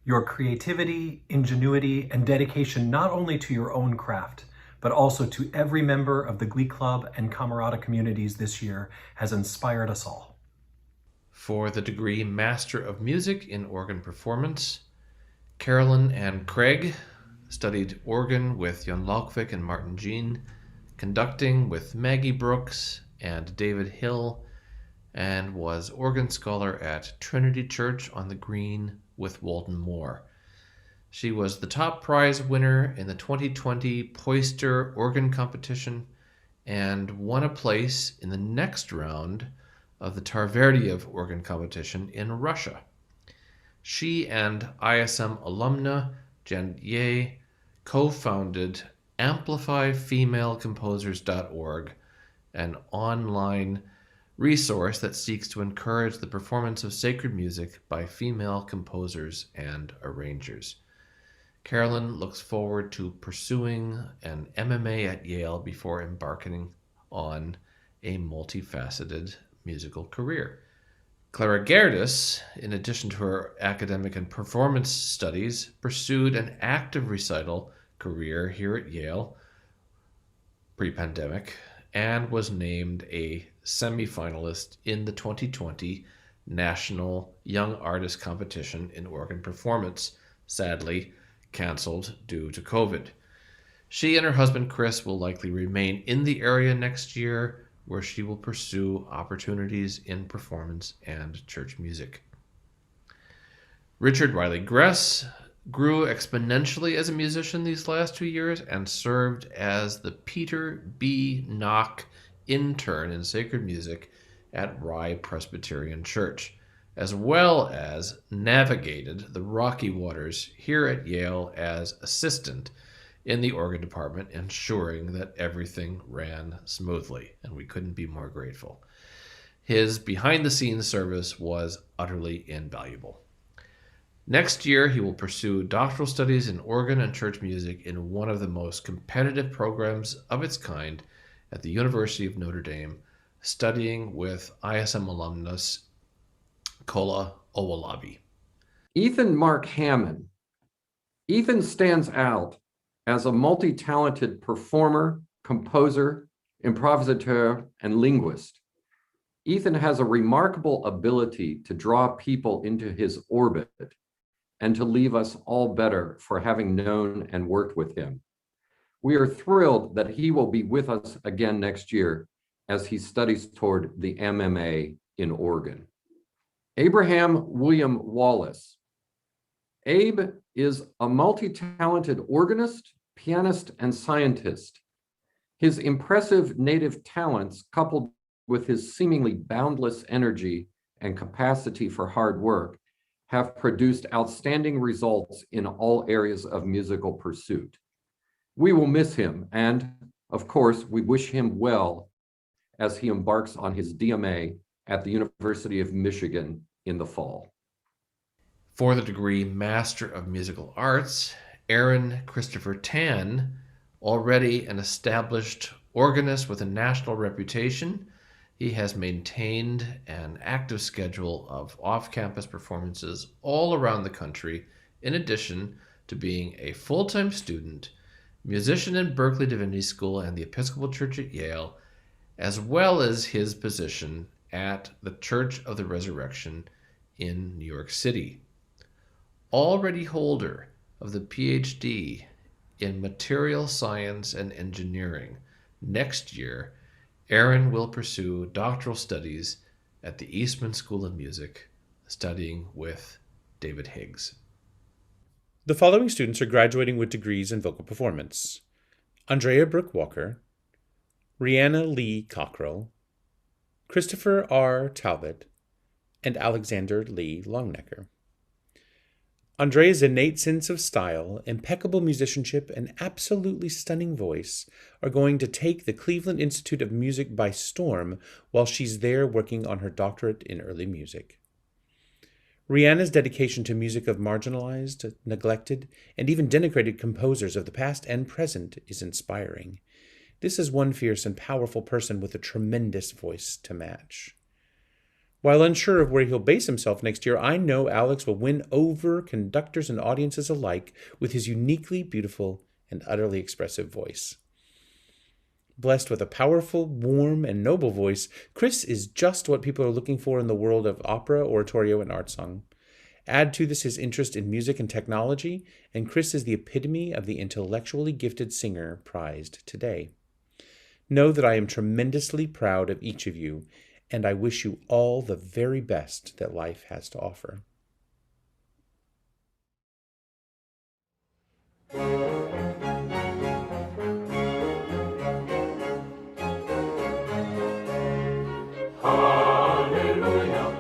your creativity, ingenuity, and dedication not only to your own craft, but also to every member of the Glee Club and Camerata communities this year has inspired us all. For the degree Master of Music in Organ Performance, Carolyn and Craig studied organ with Jan Laukvik and Martin Jean, conducting with Maggie Brooks and David Hill, and was organ scholar at Trinity Church on the Green with Walden Moore. She was the top prize winner in the 2020 Poyster Organ Competition and won a place in the next round of the Tarverdiev Organ Competition in Russia. She and ISM alumna Jen Ye co-founded AmplifyFemaleComposers.org, an online resource that seeks to encourage the performance of sacred music by female composers and arrangers. Carolyn looks forward to pursuing an MMA at Yale before embarking on a multifaceted musical career. Clara Gerdes, in addition to her academic and performance studies, pursued an active recital career here at Yale pre-pandemic and was named a semi-finalist in the 2020 National Young Artist Competition in Organ Performance, sadly canceled due to COVID. She and her husband Chris will likely remain in the area next year, where she will pursue opportunities in performance and church music. Richard Riley Gress grew exponentially as a musician these last 2 years and served as the Peter B. Knock intern in sacred music at Rye Presbyterian Church, as well as navigated the rocky waters here at Yale as assistant in the organ department, ensuring that everything ran smoothly, and we couldn't be more grateful. His behind-the-scenes service was utterly invaluable. Next year, he will pursue doctoral studies in organ and church music in one of the most competitive programs of its kind at the University of Notre Dame, studying with ISM alumnus Kola Owolabi. Ethan Mark Hammond. Ethan stands out as a multi-talented performer, composer, improvisateur, and linguist. Ethan has a remarkable ability to draw people into his orbit and to leave us all better for having known and worked with him. We are thrilled that he will be with us again next year as he studies toward the MMA in organ. Abraham William Wallace. Abe is a multi-talented organist, pianist, and scientist. His impressive native talents, coupled with his seemingly boundless energy and capacity for hard work, have produced outstanding results in all areas of musical pursuit. We will miss him, and of course, we wish him well as he embarks on his DMA at the University of Michigan in the fall. For the degree Master of Musical Arts, Aaron Christopher Tan, already an established organist with a national reputation, he has maintained an active schedule of off-campus performances all around the country, in addition to being a full-time student, musician in Berklee Divinity School and the Episcopal Church at Yale, as well as his position at the Church of the Resurrection in New York City. Already holder of the PhD in Material Science and Engineering, next year, Aaron will pursue doctoral studies at the Eastman School of Music, studying with David Higgs. The following students are graduating with degrees in vocal performance: Andrea Brooke Walker, Rihanna Lee Cockrell, Christopher R. Talbot, and Alexander Lee Longnecker. Andrea's innate sense of style, impeccable musicianship, and absolutely stunning voice are going to take the Cleveland Institute of Music by storm while she's there working on her doctorate in early music. Rihanna's dedication to music of marginalized, neglected, and even denigrated composers of the past and present is inspiring. This is one fierce and powerful person with a tremendous voice to match. While unsure of where he'll base himself next year, I know Alex will win over conductors and audiences alike with his uniquely beautiful and utterly expressive voice. Blessed with a powerful, warm, and noble voice, Chris is just what people are looking for in the world of opera, oratorio, and art song. Add to this his interest in music and technology, and Chris is the epitome of the intellectually gifted singer prized today. Know that I am tremendously proud of each of you, and I wish you all the very best that life has to offer. Hallelujah.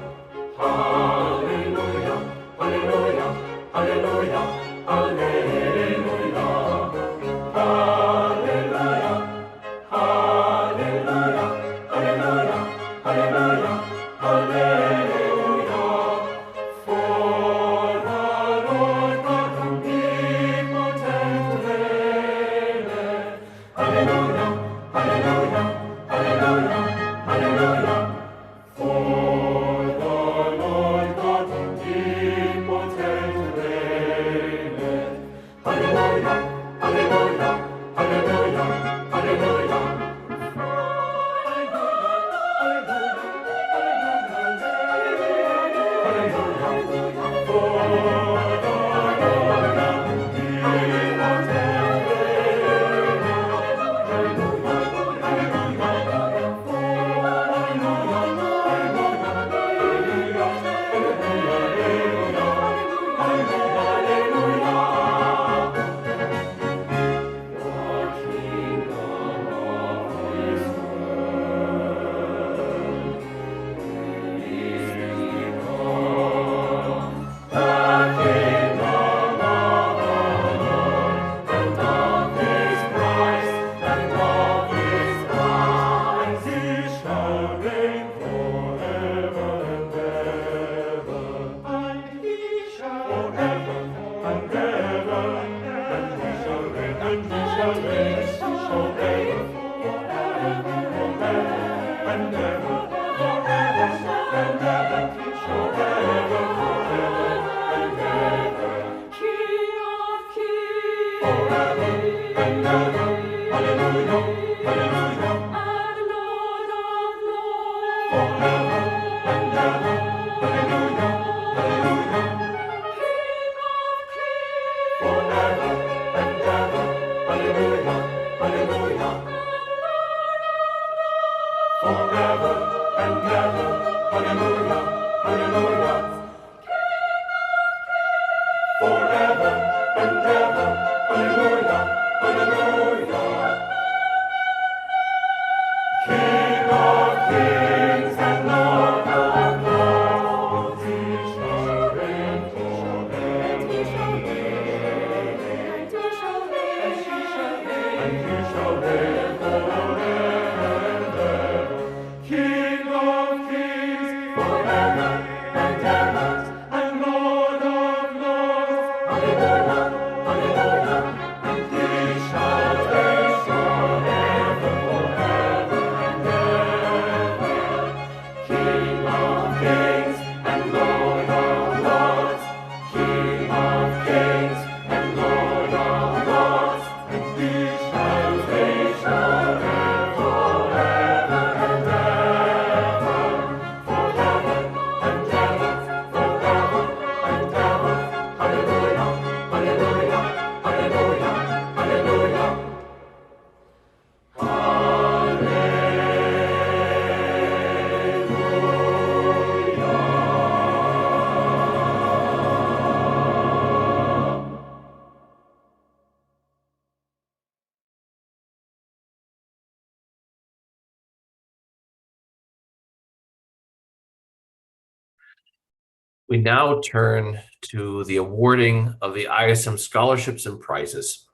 We now turn to the awarding of the ISM scholarships and prizes.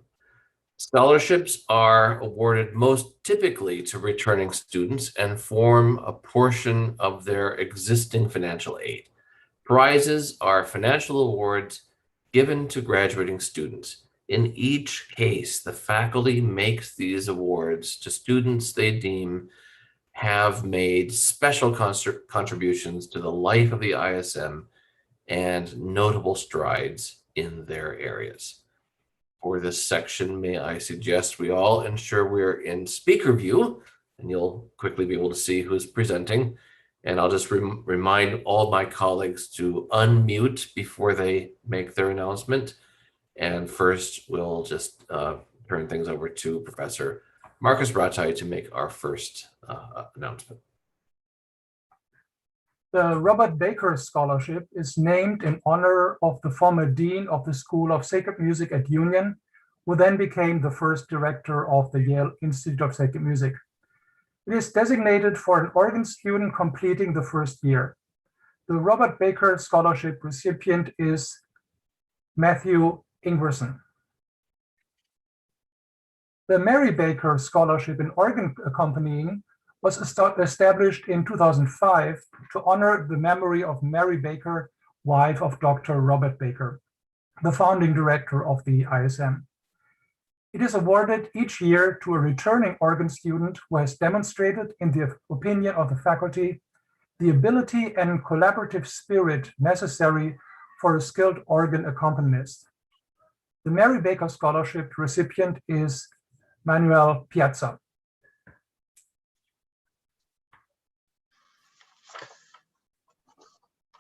Scholarships are awarded most typically to returning students and form a portion of their existing financial aid. Prizes are financial awards given to graduating students. In each case, the faculty makes these awards to students they deem have made special contributions to the life of the ISM and notable strides in their areas. For this section, may I suggest we all ensure we're in speaker view, and you'll quickly be able to see who's presenting. And I'll just remind all my colleagues to unmute before they make their announcement. And first, we'll just turn things over to Professor Marcus Ratai to make our first announcement. The Robert Baker Scholarship is named in honor of the former dean of the School of Sacred Music at Union, who then became the first director of the Yale Institute of Sacred Music. It is designated for an organ student completing the first year. The Robert Baker Scholarship recipient is Matthew Ingwerson. The Mary Baker Scholarship in Organ Accompanying was established in 2005 to honor the memory of Mary Baker, wife of Dr. Robert Baker, the founding director of the ISM. It is awarded each year to a returning organ student who has demonstrated, in the opinion of the faculty, the ability and collaborative spirit necessary for a skilled organ accompanist. The Mary Baker Scholarship recipient is Manuel Piazza.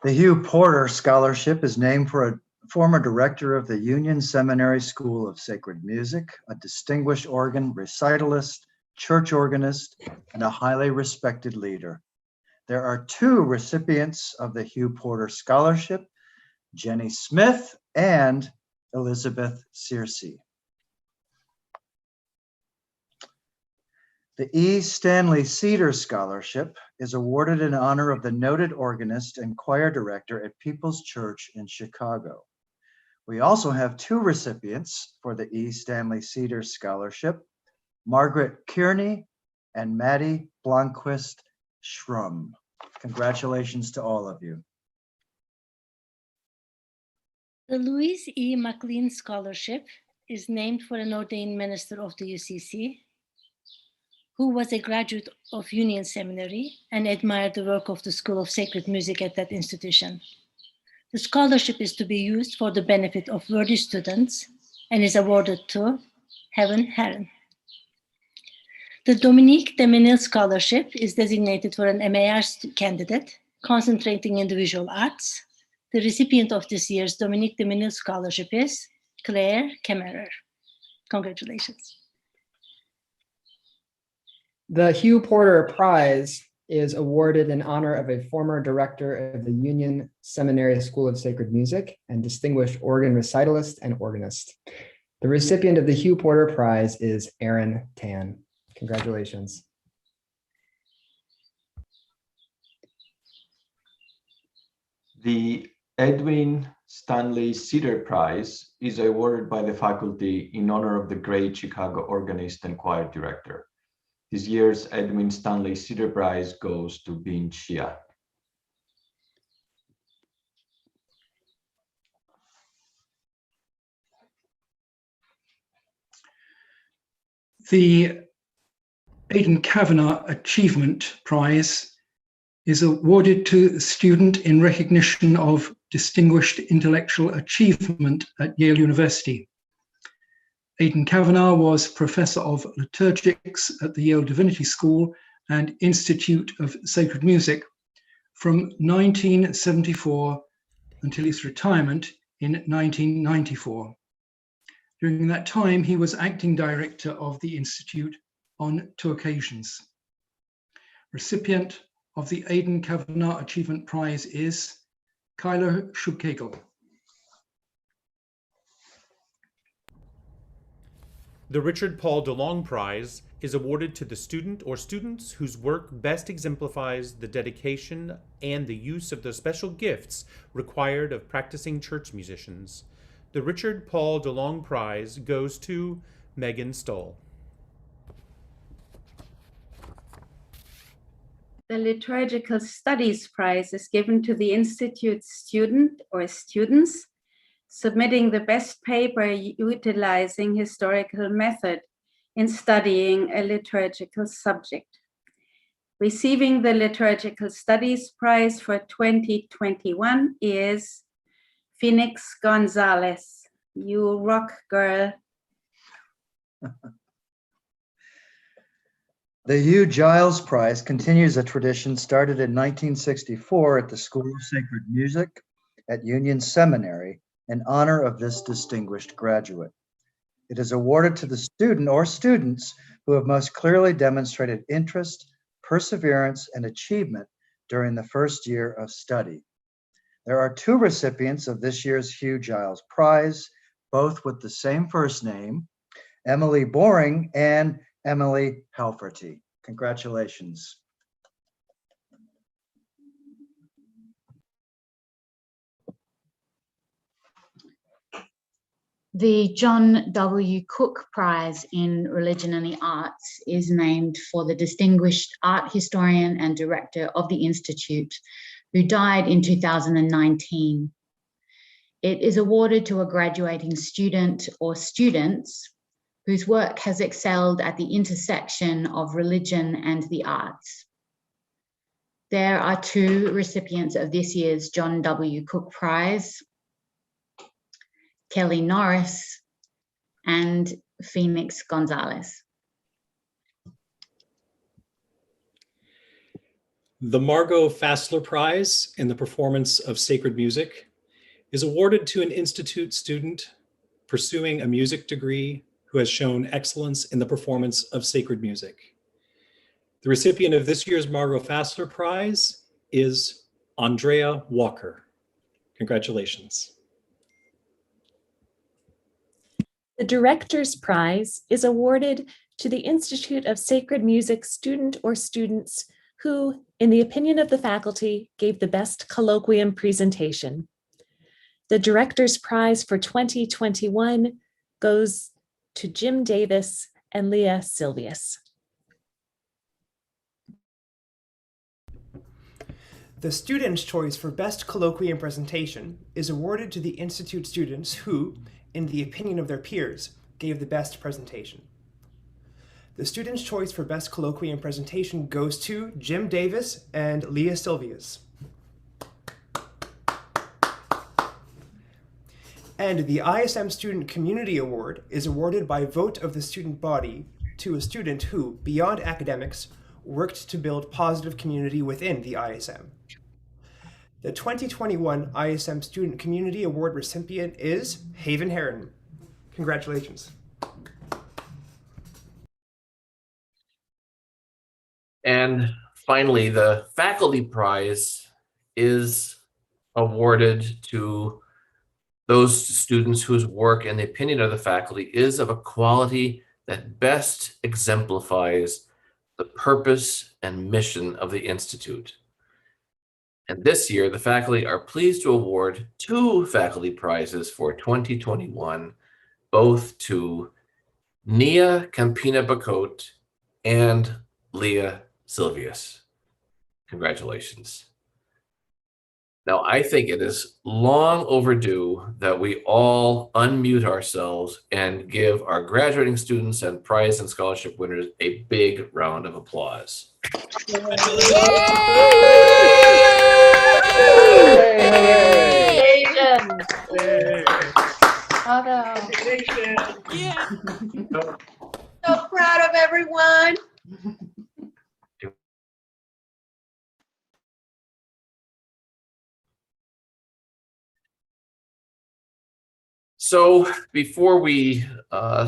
The Hugh Porter Scholarship is named for a former director of the Union Seminary School of Sacred Music, a distinguished organ recitalist, church organist, and a highly respected leader. There are two recipients of the Hugh Porter Scholarship, Jenny Smith and Elizabeth Searcy. The E. Stanley Cedar Scholarship is awarded in honor of the noted organist and choir director at People's Church in Chicago. We also have two recipients for the E. Stanley Cedar Scholarship, Margaret Kearney and Maddie Blomquist Schrum. Congratulations to all of you. The Louise E. McLean Scholarship is named for an ordained minister of the UCC, who was a graduate of Union Seminary and admired the work of the School of Sacred Music at that institution. The scholarship is to be used for the benefit of worthy students and is awarded to Heaven Heron. The Dominique de Menil Scholarship is designated for an MAR candidate concentrating in the visual arts. The recipient of this year's Dominique de Menil Scholarship is Claire Kemmerer. Congratulations. The Hugh Porter Prize is awarded in honor of a former director of the Union Seminary School of Sacred Music and distinguished organ recitalist and organist. The recipient of the Hugh Porter Prize is Aaron Tan. Congratulations. The Edwin Stanley Cedar Prize is awarded by the faculty in honor of the great Chicago organist and choir director. This year's Edwin Stanley Cedar Prize goes to Bin Shia. The Aidan Kavanagh Achievement Prize is awarded to a student in recognition of distinguished intellectual achievement at Yale University. Aidan Kavanagh was Professor of Liturgics at the Yale Divinity School and Institute of Sacred Music from 1974 until his retirement in 1994. During that time, he was acting director of the Institute on 2 occasions. Recipient of the Aidan Kavanagh Achievement Prize is Kyla Schubkegel. The Richard Paul DeLong Prize is awarded to the student or students whose work best exemplifies the dedication and the use of the special gifts required of practicing church musicians. The Richard Paul DeLong Prize goes to Megan Stoll. The Liturgical Studies Prize is given to the Institute's student or students submitting the best paper utilizing historical method in studying a liturgical subject. Receiving the Liturgical Studies Prize for 2021 is Phoenix Gonzalez. You rock, girl. The Hugh Giles Prize continues a tradition started in 1964 at the School of Sacred Music at Union Seminary in honor of this distinguished graduate. It is awarded to the student or students who have most clearly demonstrated interest, perseverance, and achievement during the first year of study. There are 2 recipients of this year's Hugh Giles Prize, both with the same first name, Emily Boring and Emily Halferty. Congratulations. The John W. Cook Prize in Religion and the Arts is named for the distinguished art historian and director of the Institute, who died in 2019. It is awarded to a graduating student or students whose work has excelled at the intersection of religion and the arts. There are 2 recipients of this year's John W. Cook Prize, Kelly Norris and Phoenix Gonzalez. The Margot Fassler Prize in the Performance of Sacred Music is awarded to an Institute student pursuing a music degree who has shown excellence in the performance of sacred music. The recipient of this year's Margot Fassler Prize is Andrea Walker. Congratulations. The Director's Prize is awarded to the Institute of Sacred Music student or students who, in the opinion of the faculty, gave the best colloquium presentation. The Director's Prize for 2021 goes to Jim Davis and Leah Silvius. The Student's Choice for Best Colloquium Presentation is awarded to the Institute students who, in the opinion of their peers, gave the best presentation. The Student's Choice for Best Colloquium Presentation goes to Jim Davis and Leah Silvius. And the ISM Student Community Award is awarded by vote of the student body to a student who, beyond academics, worked to build positive community within the ISM. The 2021 ISM Student Community Award recipient is Haven Heron. Congratulations. And finally, the Faculty Prize is awarded to those students whose work, in the opinion of the faculty, is of a quality that best exemplifies the purpose and mission of the Institute. And this year, the faculty are pleased to award 2 faculty prizes for 2021, both to Nia Campina Bacot and Leah Silvius. Congratulations. Now, I think it is long overdue that we all unmute ourselves and give our graduating students and prize and scholarship winners a big round of applause. So proud of everyone. So before we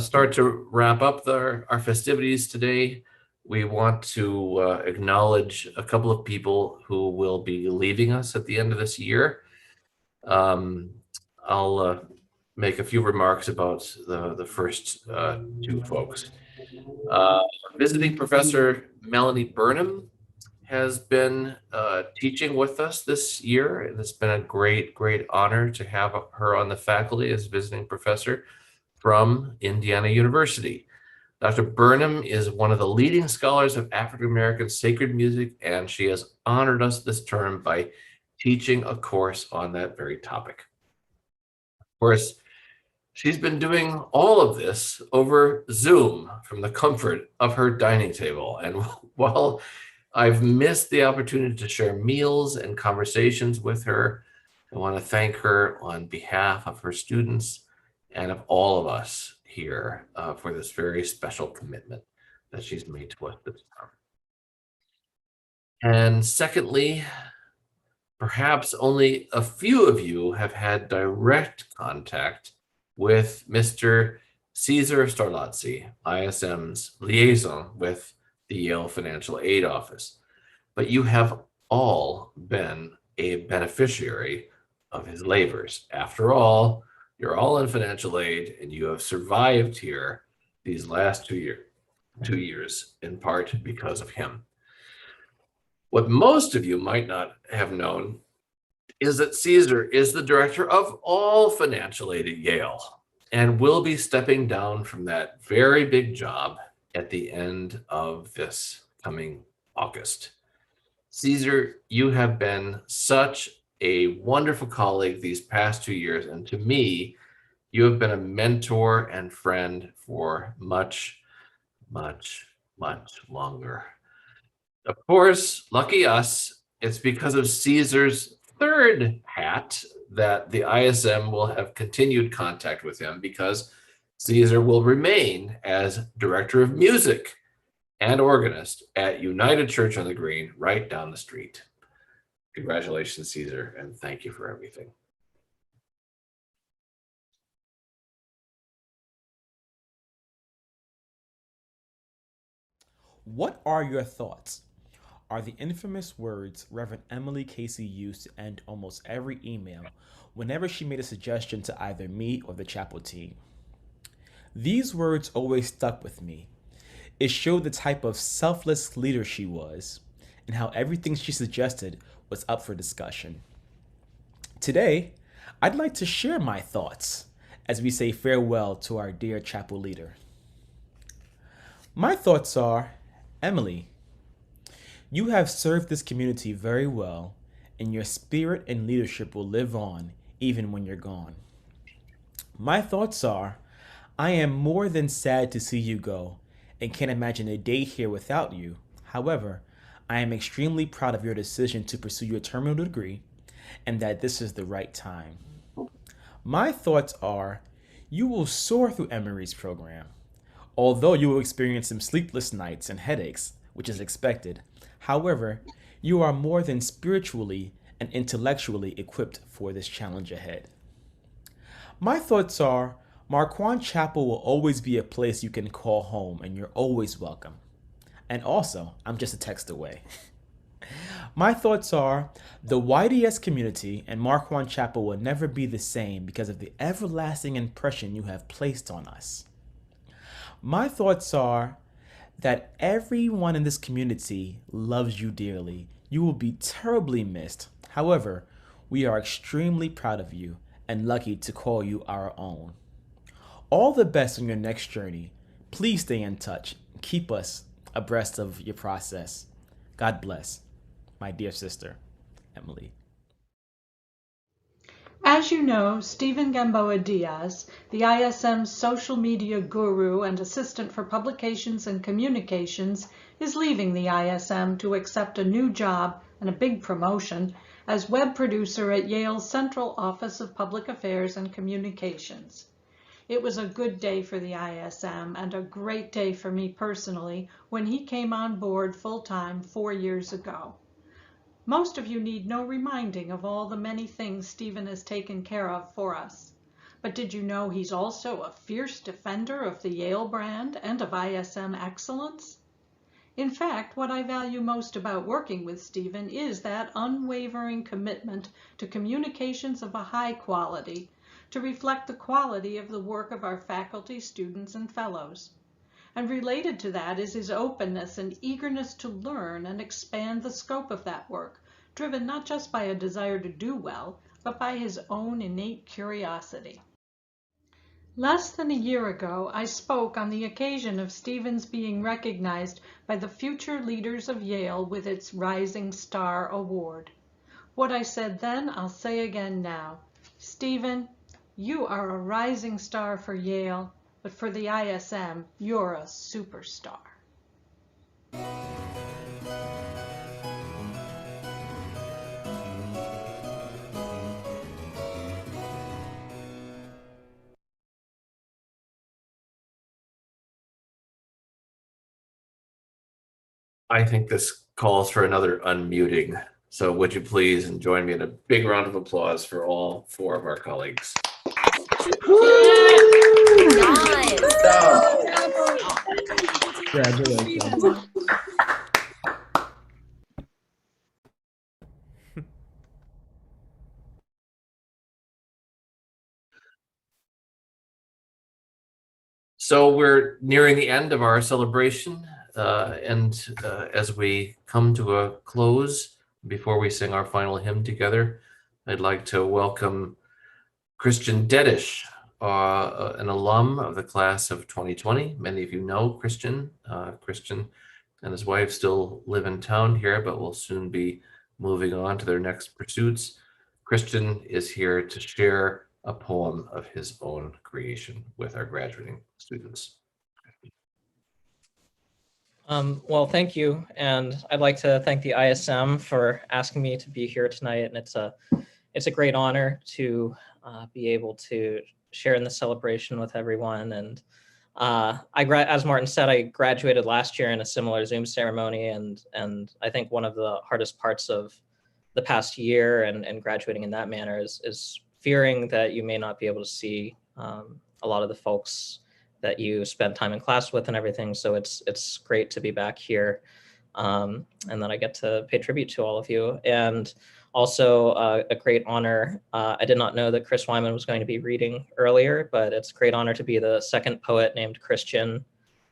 start to wrap up our festivities today, we want to acknowledge a couple of people who will be leaving us at the end of this year. I'll make a few remarks about the first 2 folks. Visiting Professor Melanie Burnham has been teaching with us this year, and it's been a great honor to have her on the faculty as visiting professor from Indiana University. Dr. Burnham is one of the leading scholars of African American sacred music, and she has honored us this term by teaching a course on that very topic. Of course, she's been doing all of this over Zoom from the comfort of her dining table. And while I've missed the opportunity to share meals and conversations with her, I want to thank her on behalf of her students and of all of us here for this very special commitment that she's made to us this term. And secondly, perhaps only a few of you have had direct contact with Mr. Cesar Storlazzi, ISM's liaison with the Yale Financial Aid Office. But you have all been a beneficiary of his labors. After all, you're all in financial aid, and you have survived here these last 2 years, in part because of him. What most of you might not have known is that Cesar is the director of all financial aid at Yale and will be stepping down from that very big job at the end of this coming August. Cesar, you have been such a wonderful colleague these past 2 years, and to me, you have been a mentor and friend for much longer. Of course, lucky us, it's because of Cesar's third hat that the ISM will have continued contact with him, because Cesar will remain as director of music and organist at United Church on the Green right down the street. Congratulations, Cesar, and thank you for everything. What are your thoughts? Are the infamous words Reverend Emily Casey used to end almost every email whenever she made a suggestion to either me or the chapel team. These words always stuck with me. It showed the type of selfless leader she was and how everything she suggested was up for discussion. Today, I'd like to share my thoughts as we say farewell to our dear chapel leader. My thoughts are, Emily, you have served this community very well, and your spirit and leadership will live on even when you're gone. My thoughts are, I am more than sad to see you go and can't imagine a day here without you. However, I am extremely proud of your decision to pursue your terminal degree and that this is the right time. My thoughts are, you will soar through Emory's program. Although you will experience some sleepless nights and headaches, which is expected, however, you are more than spiritually and intellectually equipped for this challenge ahead. My thoughts are, Marquand Chapel will always be a place you can call home and you're always welcome. And also, I'm just a text away. My thoughts are, the YDS community and Marquand Chapel will never be the same because of the everlasting impression you have placed on us. My thoughts are that everyone in this community loves you dearly. You will be terribly missed. However, we are extremely proud of you and lucky to call you our own. All the best on your next journey. Please stay in touch. Keep us abreast of your process. God bless. My dear sister, Emily. As you know, Stephen Gamboa Diaz, the ISM's social media guru and assistant for publications and communications, is leaving the ISM to accept a new job and a big promotion as web producer at Yale's Central Office of Public Affairs and Communications. It was a good day for the ISM and a great day for me personally when he came on board full-time 4 years ago. Most of you need no reminding of all the many things Stephen has taken care of for us. But did you know he's also a fierce defender of the Yale brand and of ISM excellence? In fact, what I value most about working with Stephen is that unwavering commitment to communications of a high quality, to reflect the quality of the work of our faculty, students, and fellows. And related to that is his openness and eagerness to learn and expand the scope of that work, driven not just by a desire to do well, but by his own innate curiosity. Less than a year ago, I spoke on the occasion of Stephen's being recognized by the Future Leaders of Yale with its Rising Star Award. What I said then, I'll say again now. Stephen, you are a rising star for Yale, but for the ISM, you're a superstar. I think this calls for another unmuting. So would you please join me in a big round of applause for all 4 of our colleagues. Congratulations. So we're nearing the end of our celebration, and as we come to a close, before we sing our final hymn together, I'd like to welcome Christian Dedish, an alum of the class of 2020. Many of you know Christian. Christian and his wife still live in town here, but will soon be moving on to their next pursuits. Christian is here to share a poem of his own creation with our graduating students. Well, thank you. And I'd like to thank the ISM for asking me to be here tonight. And it's a great honor to be able to share in the celebration with everyone. And as Martin said, I graduated last year in a similar Zoom ceremony. And I think one of the hardest parts of the past year and graduating in that manner is fearing that you may not be able to see a lot of the folks that you spend time in class with and everything. So it's great to be back here. And then I get to pay tribute to all of you. And also a great honor. I did not know that Chris Wyman was going to be reading earlier, but it's a great honor to be the second poet named Christian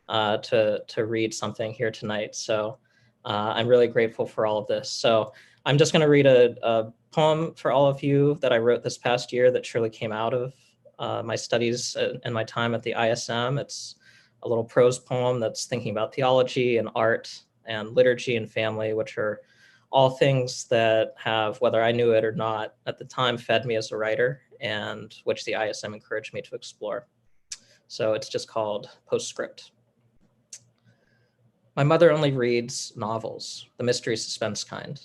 to read something here tonight. So I'm really grateful for all of this. So I'm just going to read a poem for all of you that I wrote this past year that surely came out of my studies and my time at the ISM. It's a little prose poem that's thinking about theology and art and liturgy and family, which are all things that have, whether I knew it or not at the time, fed me as a writer, and which the ISM encouraged me to explore. So it's just called Postscript. My mother only reads novels, the mystery suspense kind.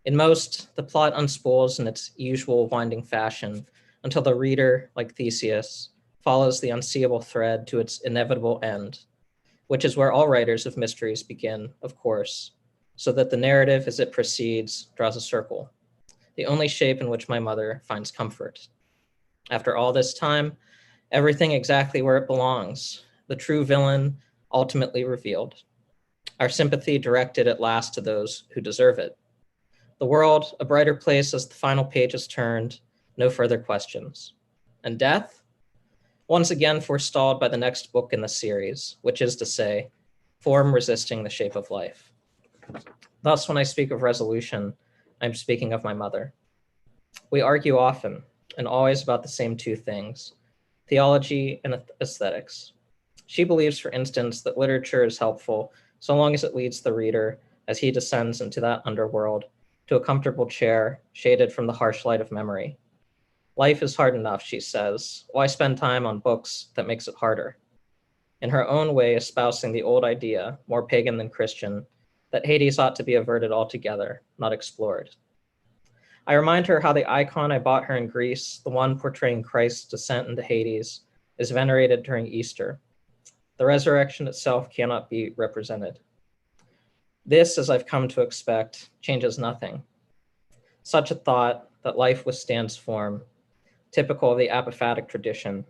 In most, the plot unspools in its usual winding fashion until the reader, like Theseus, follows the unseeable thread to its inevitable end, which is where all writers of mysteries begin, of course, so that the narrative as it proceeds draws a circle, the only shape in which my mother finds comfort. After all this time, everything exactly where it belongs, the true villain ultimately revealed, our sympathy directed at last to those who deserve it. The world a brighter place as the final page is turned, no further questions. And death? Once again forestalled by the next book in the series, which is to say, form resisting the shape of life. Thus, when I speak of resolution, I'm speaking of my mother. We argue often and always about the same two things, theology and aesthetics. She believes, for instance, that literature is helpful so long as it leads the reader as he descends into that underworld to a comfortable chair shaded from the harsh light of memory. Life is hard enough, she says. Why spend time on books that makes it harder? In her own way, espousing the old idea, more pagan than Christian, that Hades ought to be averted altogether, not explored. I remind her how the icon I bought her in Greece, the one portraying Christ's descent into Hades, is venerated during Easter. The resurrection itself cannot be represented. This, as I've come to expect, changes nothing. Such a thought that life withstands form, typical of the apophatic tradition,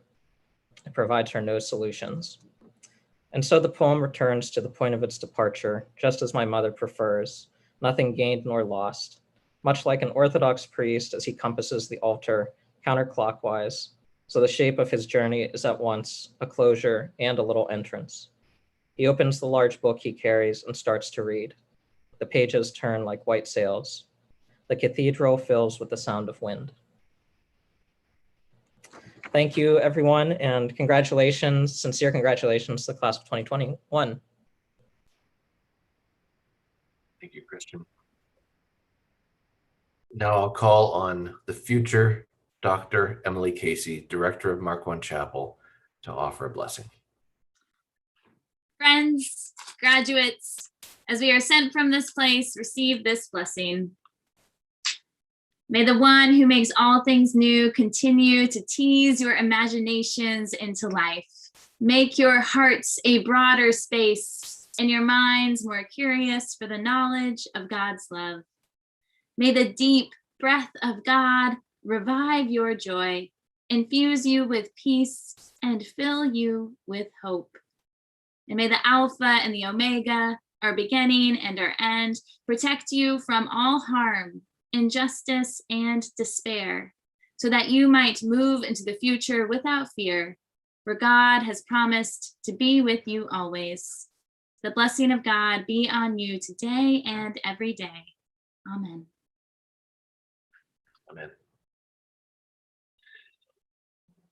it provides her no solutions. And so the poem returns to the point of its departure, just as my mother prefers, nothing gained nor lost, much like an Orthodox priest as he compasses the altar counterclockwise, so the shape of his journey is at once a closure and a little entrance. He opens the large book he carries and starts to read. The pages turn like white sails. The cathedral fills with the sound of wind. Thank you, everyone, and congratulations, sincere congratulations to the class of 2021. Thank you, Christian. Now I'll call on the future Dr. Emily Casey, Director of Mark I Chapel, to offer a blessing. Friends, graduates, as we are sent from this place, receive this blessing. May the one who makes all things new continue to tease your imaginations into life. Make your hearts a broader space and your minds more curious for the knowledge of God's love. May the deep breath of God revive your joy, infuse you with peace, and fill you with hope. And may the Alpha and the Omega, our beginning and our end, protect you from all harm, injustice, and despair, so that you might move into the future without fear, for God has promised to be with you always. The blessing of God be on you today and every day. Amen. Amen.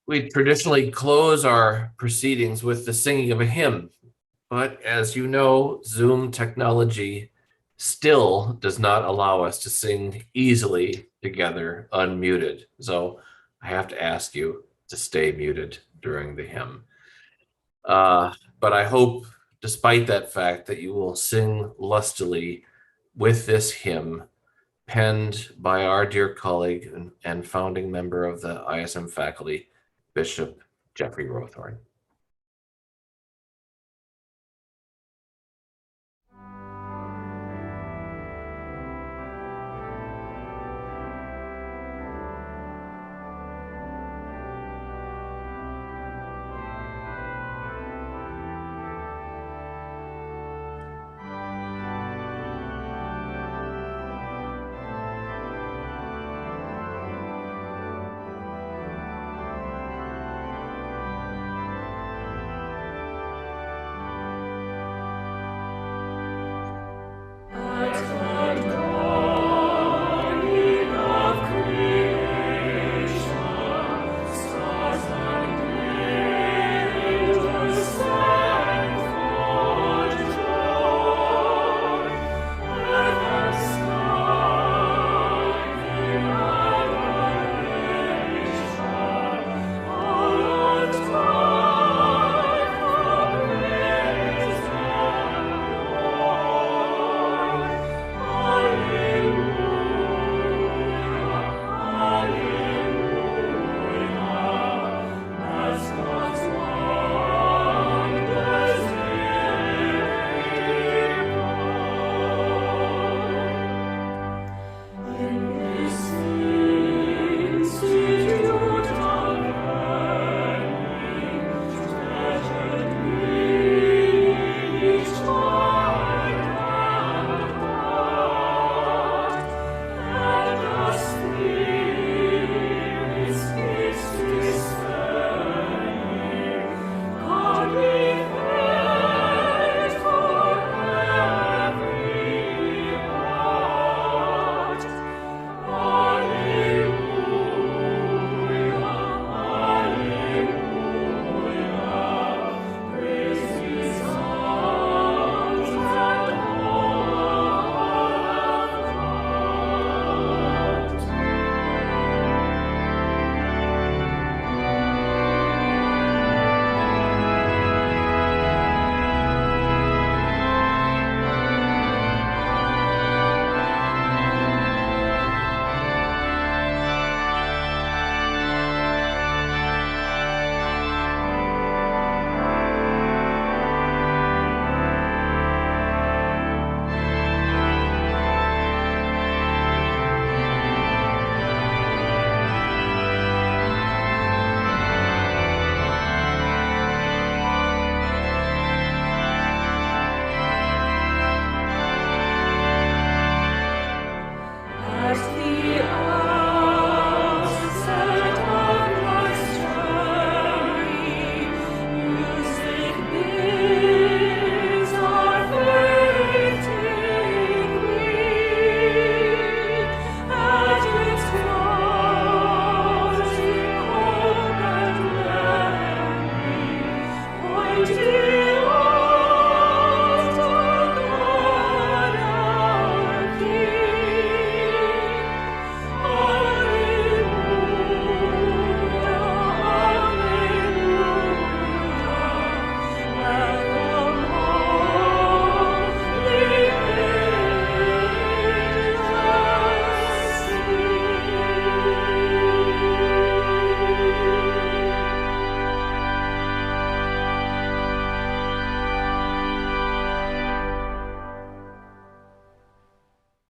We traditionally close our proceedings with the singing of a hymn, but as you know, Zoom technology still does not allow us to sing easily together unmuted. So I have to ask you to stay muted during the hymn. But I hope, despite that fact, that you will sing lustily with this hymn penned by our dear colleague and founding member of the ISM faculty, Bishop Jeffrey Rothorn.